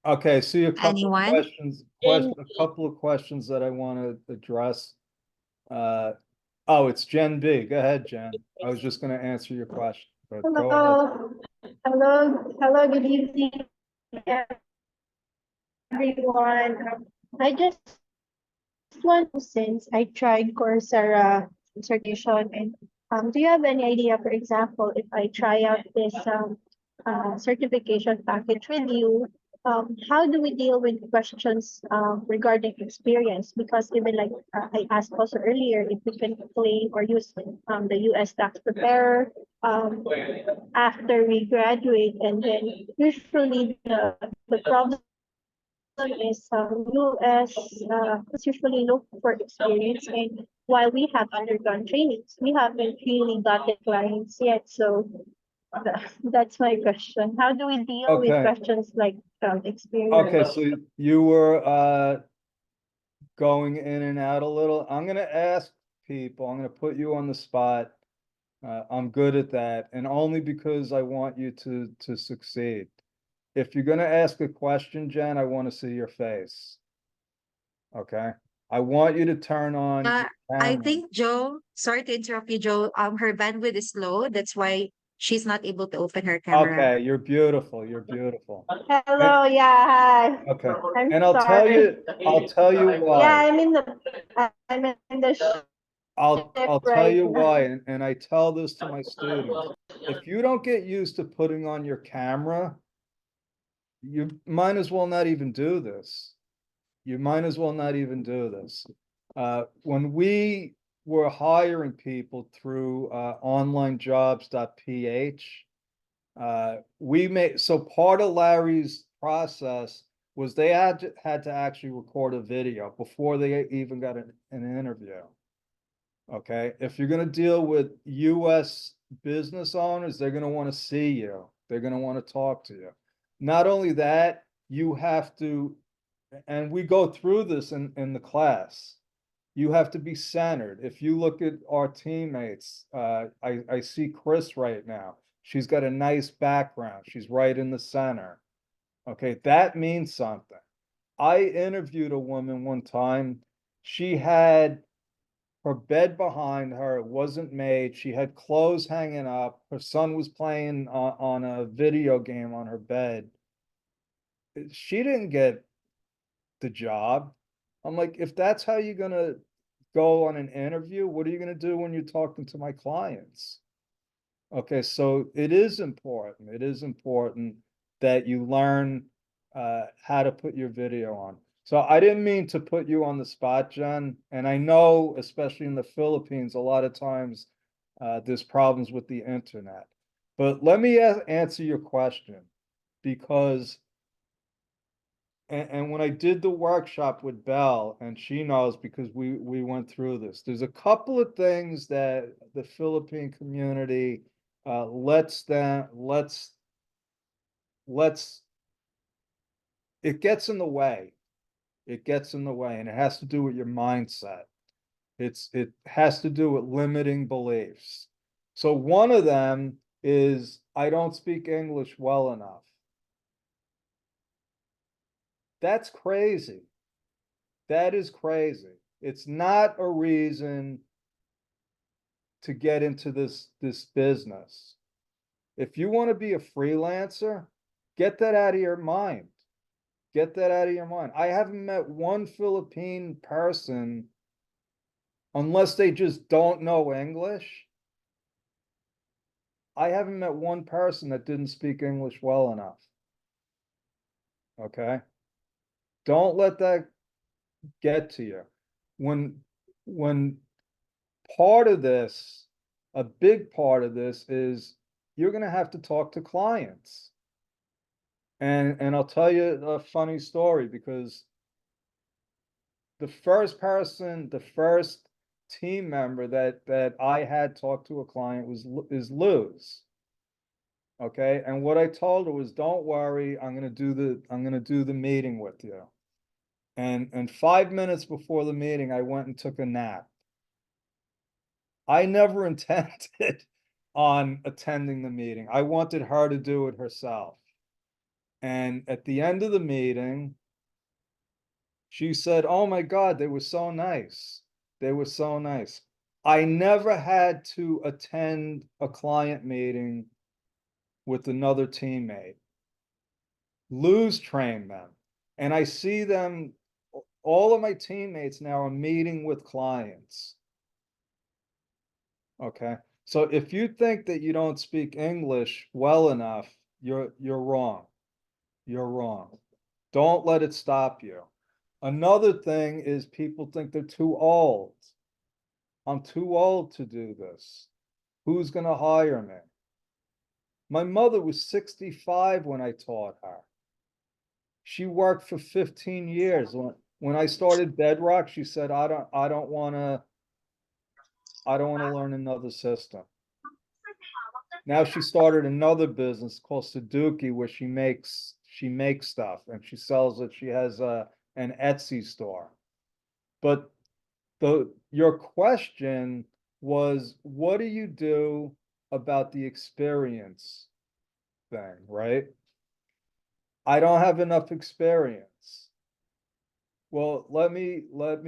Okay, see a couple of Anyone? questions, Then, a couple of questions that I want to address. Oh, it's Jen B. Go ahead, Jen. I was just going to answer your question, but go ahead. Hello, hello, good evening, everyone. I just want to, since I tried Coursera certification, and do you have any idea, for example, if I try out this certification package with you, how do we deal with questions regarding experience? Because even like I asked also earlier, if we can claim or use the U.S. tax preparer after we graduate, and then usually the problem is US usually look for experience, and while we have undergone trainings, we haven't really gotten clients yet. So that's my question. How do we deal with Okay. questions like experience? Okay, so you were going in and out a little. I'm going to ask people, I'm going to put you on the spot. I'm good at that, and only because I want you to succeed. If you're going to ask a question, Jen, I want to see your face. Okay? I want you to turn on Uh, your I camera. think Joe, sorry to interrupt you, Joe. Her bandwidth is low. That's why she's not able to open her camera. Okay, you're beautiful. You're beautiful. Hello, yeah, hi. Okay. I'm And I'll tell sorry. you why. Yeah, I'm in the ship I'll tell right you now. why, and I tell this to my students. If you don't get used to putting on your camera, you might as well not even do this. You might as well not even do this. When we were hiring people through onlinejobs.ph, we made, so part of Larry's process was they had to actually record a video before they even got an interview. Okay, if you're gonna deal with US business owners, they're gonna want to see you. They're gonna want to talk to you. Not only that, you have to, and we go through this in the class. You have to be centered. If you look at our teammates, I see Chris right now. She's got a nice background. She's right in the center. Okay, that means something. I interviewed a woman one time. She had her bed behind her, it wasn't made. She had clothes hanging up. Her son was playing on a video game on her bed. She didn't get the job. I'm like, if that's how you're gonna go on an interview, what are you gonna do when you're talking to my clients? Okay, so it is important. It is important that you learn how to put your video on. So I didn't mean to put you on the spot, Jen. And I know, especially in the Philippines, a lot of times there's problems with the internet. But let me answer your question because, and when I did the workshop with Belle, and she knows because we went through this, there's a couple of things that the Philippine community let's it gets in the way. It gets in the way, and it has to do with your mindset. It has to do with limiting beliefs. So one of them is I don't speak English well enough. That's crazy. That is crazy. It's not a reason to get into this business. If you want to be a freelancer, get that out of your mind. Get that out of your mind. I haven't met one Philippine person, unless they just don't know English. I haven't met one person that didn't speak English well enough. Okay? Don't let that get to you. When part of this, a big part of this is you're going to have to talk to clients. And I'll tell you a funny story, because the first team member that I had talked to a client is Luz. Okay, and what I told her was, don't worry, I'm gonna do the meeting with you. And 5 minutes before the meeting, I went and took a nap. I never intended on attending the meeting. I wanted her to do it herself. And at the end of the meeting, she said, "Oh my God, they were so nice. They were so nice." I never had to attend a client meeting with another teammate. Luz trained them. And I see them, all of my teammates now are meeting with clients. Okay. So if you think that you don't speak English well enough, you're wrong. You're wrong. Don't let it stop you. Another thing is people think they're too old. I'm too old to do this. Who's going to hire me? My mother was 65 when I taught her. She worked for 15 years. When I started Bedrock, she said, I don't want to learn another system. Now she started another business called Sudoku, where she makes stuff and she sells it. She has an Etsy store. But your question was, what do you do about the experience thing, right? I don't have enough experience. Well, let me let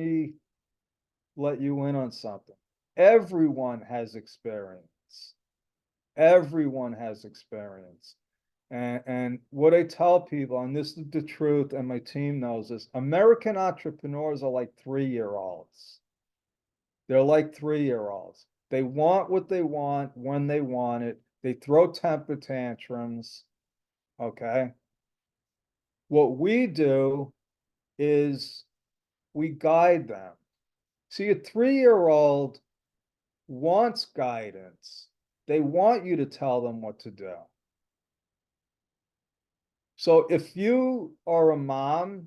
you in on something. Everyone has experience. Everyone has experience. And what I tell people, and this is the truth, and my team knows this, American entrepreneurs are like 3-year-olds. They're like 3-year-olds. They want what they want when they want it. They throw temper tantrums. Okay. What we do is we guide them. See, a 3-year-old wants guidance. They want you to tell them what to do. So if you are a mom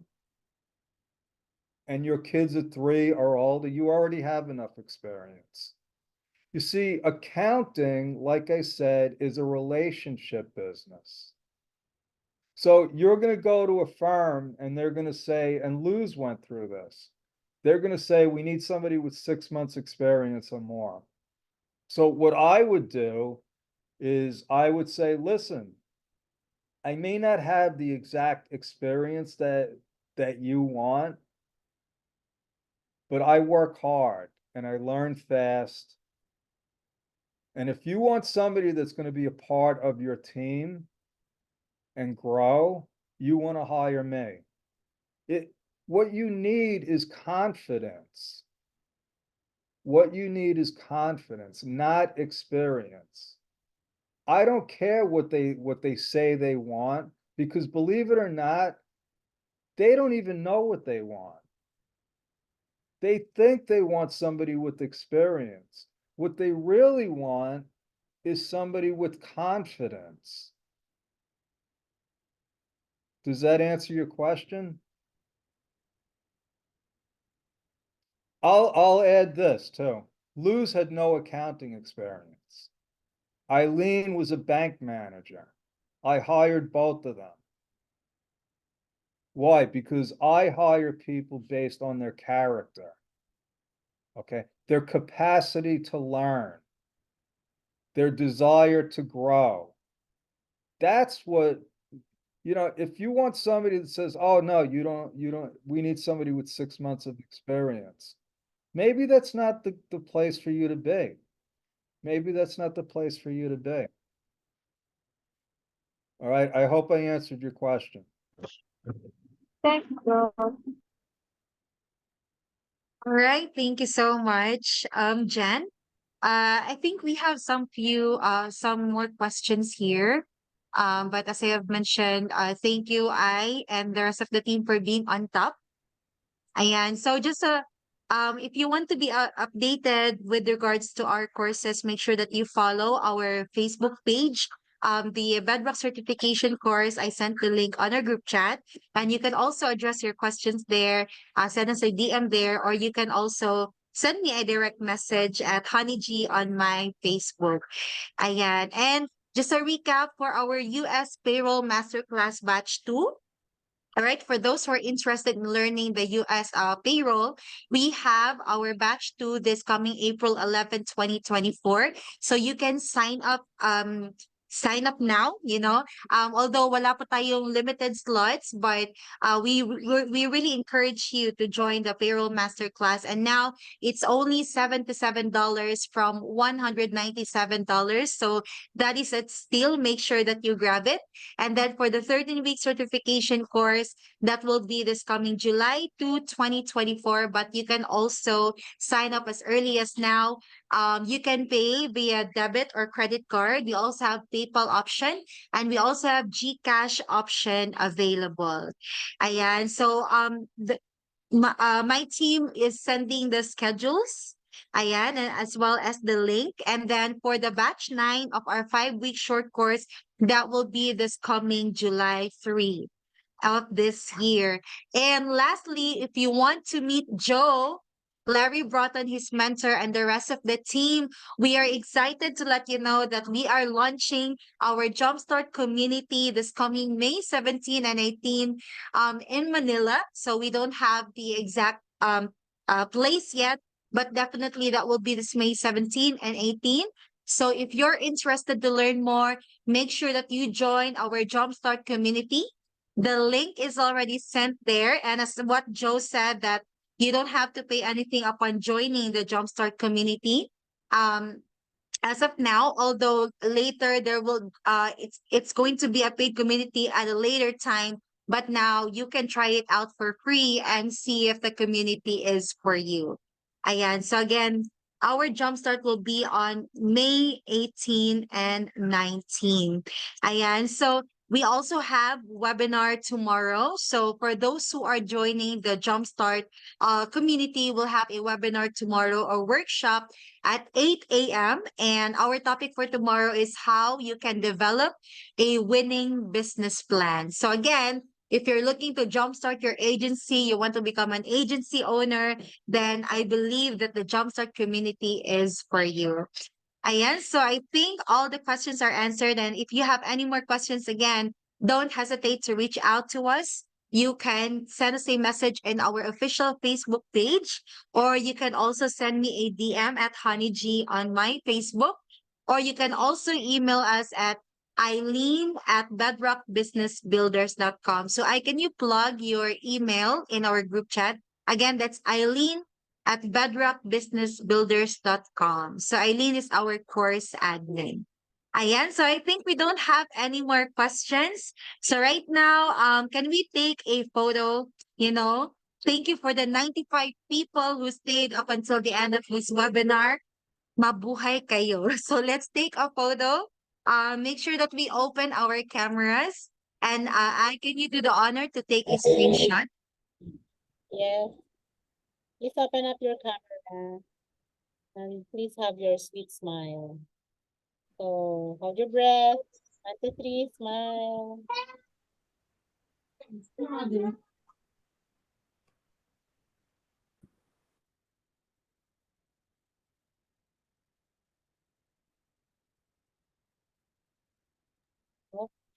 and your kids at 3 are older, you already have enough experience. You see, accounting, like I said, is a relationship business. So you're going to go to a firm and they're going to say, and Luz went through this, they're going to say, we need somebody with 6 months experience or more. So what I would do is I would say, listen, I may not have the exact experience that you want, but I work hard and I learn fast. And if you want somebody that's going to be a part of your team and grow, you want to hire me. What you need is confidence. What you need is confidence, not experience. I don't care what they say they want, because believe it or not, they don't even know what they want. They think they want somebody with experience. What they really want is somebody with confidence. Does that answer your question? I'll add this too. Luz had no accounting experience. Eileen was a bank manager. I hired both of them. Why? Because I hire people based on their character. Okay, their capacity to learn, their desire to grow. That's what if you want somebody that says, oh, no, you don't, we need somebody with 6 months of experience. Maybe that's not the place for you to be. Maybe that's not the place for you to be. All right, I hope I answered your question. Thanks, bro. All right, thank you so much, Jen. I think we have some more questions here. But as I have mentioned, thank you, I and the rest of the team for being on top. Ayan. So just if you want to be updated with regards to our courses, make sure that you follow our Facebook page. The Bedrock certification course, I sent the link on our group chat, and you can also address your questions there. Send us a DM there, or you can also send me a direct message at HoneyG on my Facebook. Ayan. And just a recap for our US Payroll Masterclass Batch 2. All right, for those who are interested in learning the US payroll, we have our batch 2 this coming April 11, 2024. So you can sign up now, although wala pa tayong limited slots, but we really encourage you to join the payroll masterclass. And now it's only $77 from $197. So that is it still. Make sure that you grab it. And then for the 13-week certification course, that will be this coming July 2, 2024. But you can also sign up as early as now. You can pay via debit or credit card. We also have PayPal option, and we also have GCash option available. Ayan. So my team is sending the schedules. Ayan, and as well as the link. And then for the batch 9 of our 5-week short course, that will be this coming July 3 of this year. And lastly, if you want to meet Joe, Larry Broughton, his mentor, and the rest of the team, we are excited to let you know that we are launching our Jumpstart community this coming May 17 and 18 in Manila. So we don't have the exact place yet, but definitely that will be this May 17 and 18. So if you're interested to learn more, make sure that you join our Jumpstart community. The link is already sent there. And as what Joe said, that you don't have to pay anything upon joining the Jumpstart community. Um, as of now, although later there will it's going to be a paid community at a later time, but now you can try it out for free and see if the community is for you. Ayan. So again, our jumpstart will be on May 18 and 19. Ayan. So we also have webinar tomorrow. So for those who are joining the Jumpstart community, we'll have a webinar tomorrow or workshop at 8 a.m. And our topic for tomorrow is how you can develop a winning business plan. So again, if you're looking to jumpstart your agency, you want to become an agency owner, then I believe that the Jumpstart community is for you. Ayan, so I think all the questions are answered. And if you have any more questions, again, don't hesitate to reach out to us. You can send us a message in our official Facebook page, or you can also send me a DM at HoneyG on my Facebook, or you can also email us at Eileen@bedrockbusinessbuilders.com. So I can you plug your email in our group chat? Again, that's Eileen@bedrockbusinessbuilders.com. So Eileen is our course admin. Ayan, so I think we don't have any more questions. So right now, can we take a photo? Thank you for the 95 people who stayed up until the end of this webinar. Mabuhay kayo. So let's take a photo. Make sure that we open our cameras. And I can you do the honor to take a screenshot? Yes. Please open up your camera and please have your sweet smile. So hold your breath. 1, 2, 3, smile.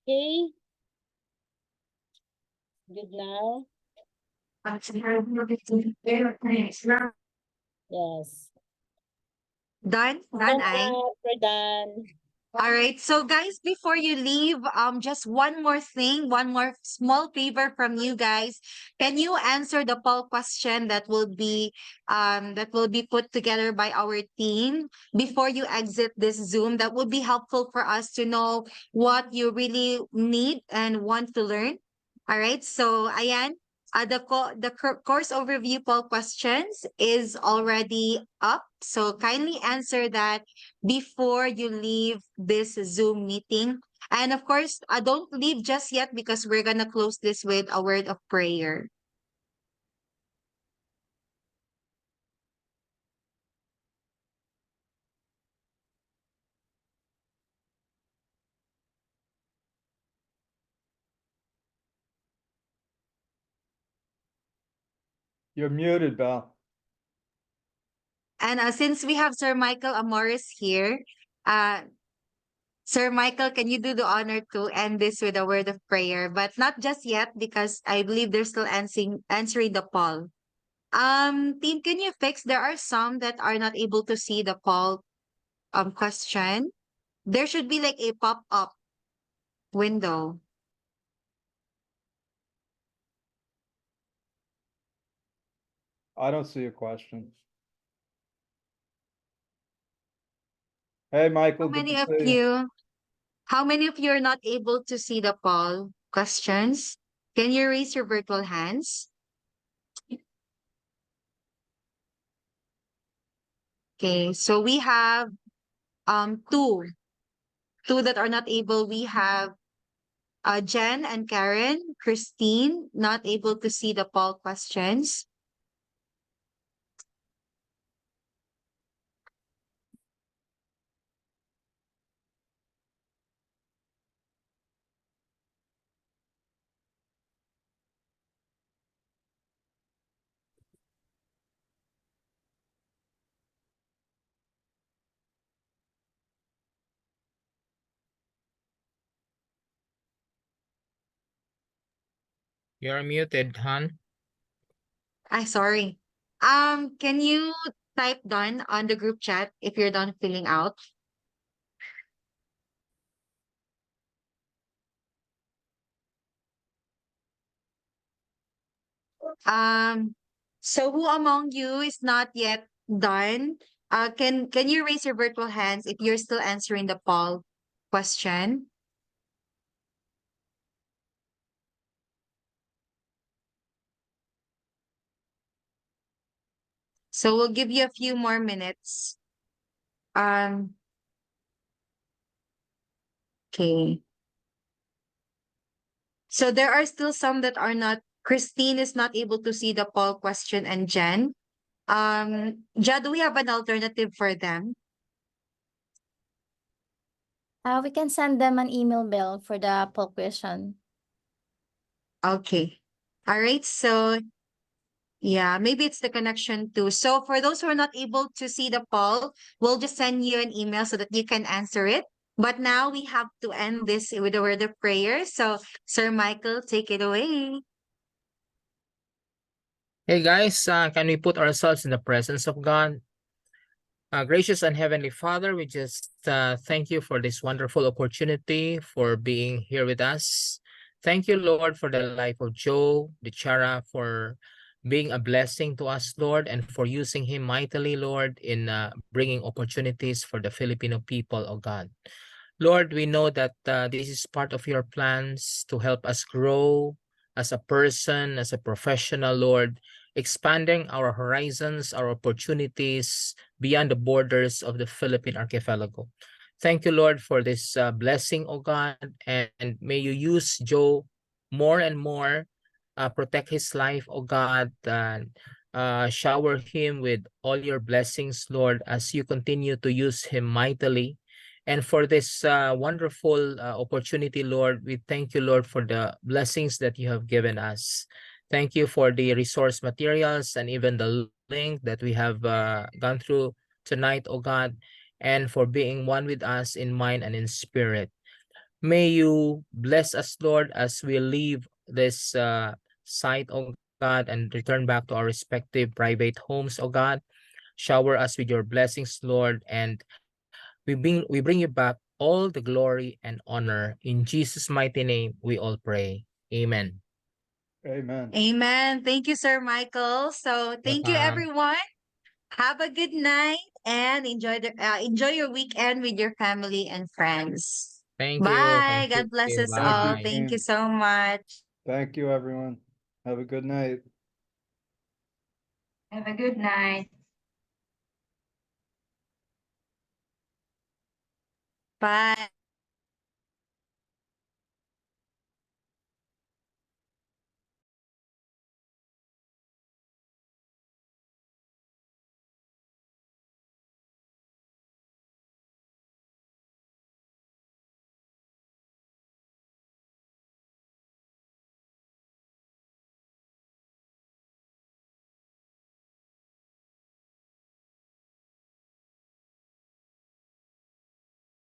Okay. Good now. Yes. Done? Done, I. Congrats, we're done. All right. So guys, before you leave, just one more thing, one more small favor from you guys. Can you answer the poll question that will be put together by our team before you exit this Zoom? That would be helpful for us to know what you really need and want to learn. All right. So ayan, course overview poll questions is already up. So kindly answer that before you leave this Zoom meeting. And of course, don't leave just yet because we're going to close this with a word of prayer. You're muted, Belle. And since we have Sir Michael Amoris here, uh, Sir Michael, can you do the honor to end this with a word of prayer? But not just yet because I believe they're still answering the poll. Team, can you fix? There are some that are not able to see the poll question. There should be like a pop-up window. I don't see a question. Hey, Michael, How good many to of see you. you, how many of you are not able to see the poll questions? Can you raise your virtual hands? Okay, so we have two that are not able. We have Jen and Karen, Christine, not able to see the poll questions. You're muted, Han. Sorry. Can you type done on the group chat if you're done filling out? Um, so who among you is not yet done? Can you raise your virtual hands if you're still answering the poll question? So we'll give you a few more minutes. Um, okay. So there are still some that are not. Christine is not able to see the poll question, and Jen. Ja, do we have an alternative for them? We can send them an email bill for the poll question. Okay. All right. So yeah, maybe it's the connection too. So for those who are not able to see the poll, we'll just send you an email so that you can answer it. But now we have to end this with a word of prayer. So Sir Michael, take it away. Hey guys, can we put ourselves in the presence of God? Gracious and Heavenly Father, we just thank you for this wonderful opportunity for being here with us. Thank you, Lord, for the life of Joe, the Chara, for being a blessing to us, Lord, and for using him mightily, Lord, in bringing opportunities for the Filipino people, oh God. Lord, we know that this is part of your plans to help us grow as a person, as a professional, Lord, expanding our horizons, our opportunities beyond the borders of the Philippine archipelago. Thank you, Lord, for this blessing, oh God, and may you use Joe more and more, protect his life, oh God, and shower him with all your blessings, Lord, as you continue to use him mightily. And for this wonderful opportunity, Lord, we thank you, Lord, for the blessings that you have given us. Thank you for the resource materials and even the link that we have gone through tonight, oh God, and for being one with us in mind and in spirit. May you bless us, Lord, as we leave this site, oh God, and return back to our respective private homes, oh God. Shower us with your blessings, Lord, and we bring you back all the glory and honor. In Jesus' mighty name, we all pray. Amen. Amen. Amen. Thank you, Sir Michael. So thank you, Welcome. everyone. Have a good night and enjoy your weekend with your family and friends. Thank you. Bye. Thank you. God bless us Thank you, all. Bye. Thank you team. so much. Thank you, everyone. Have a good night. Have a good night. Bye.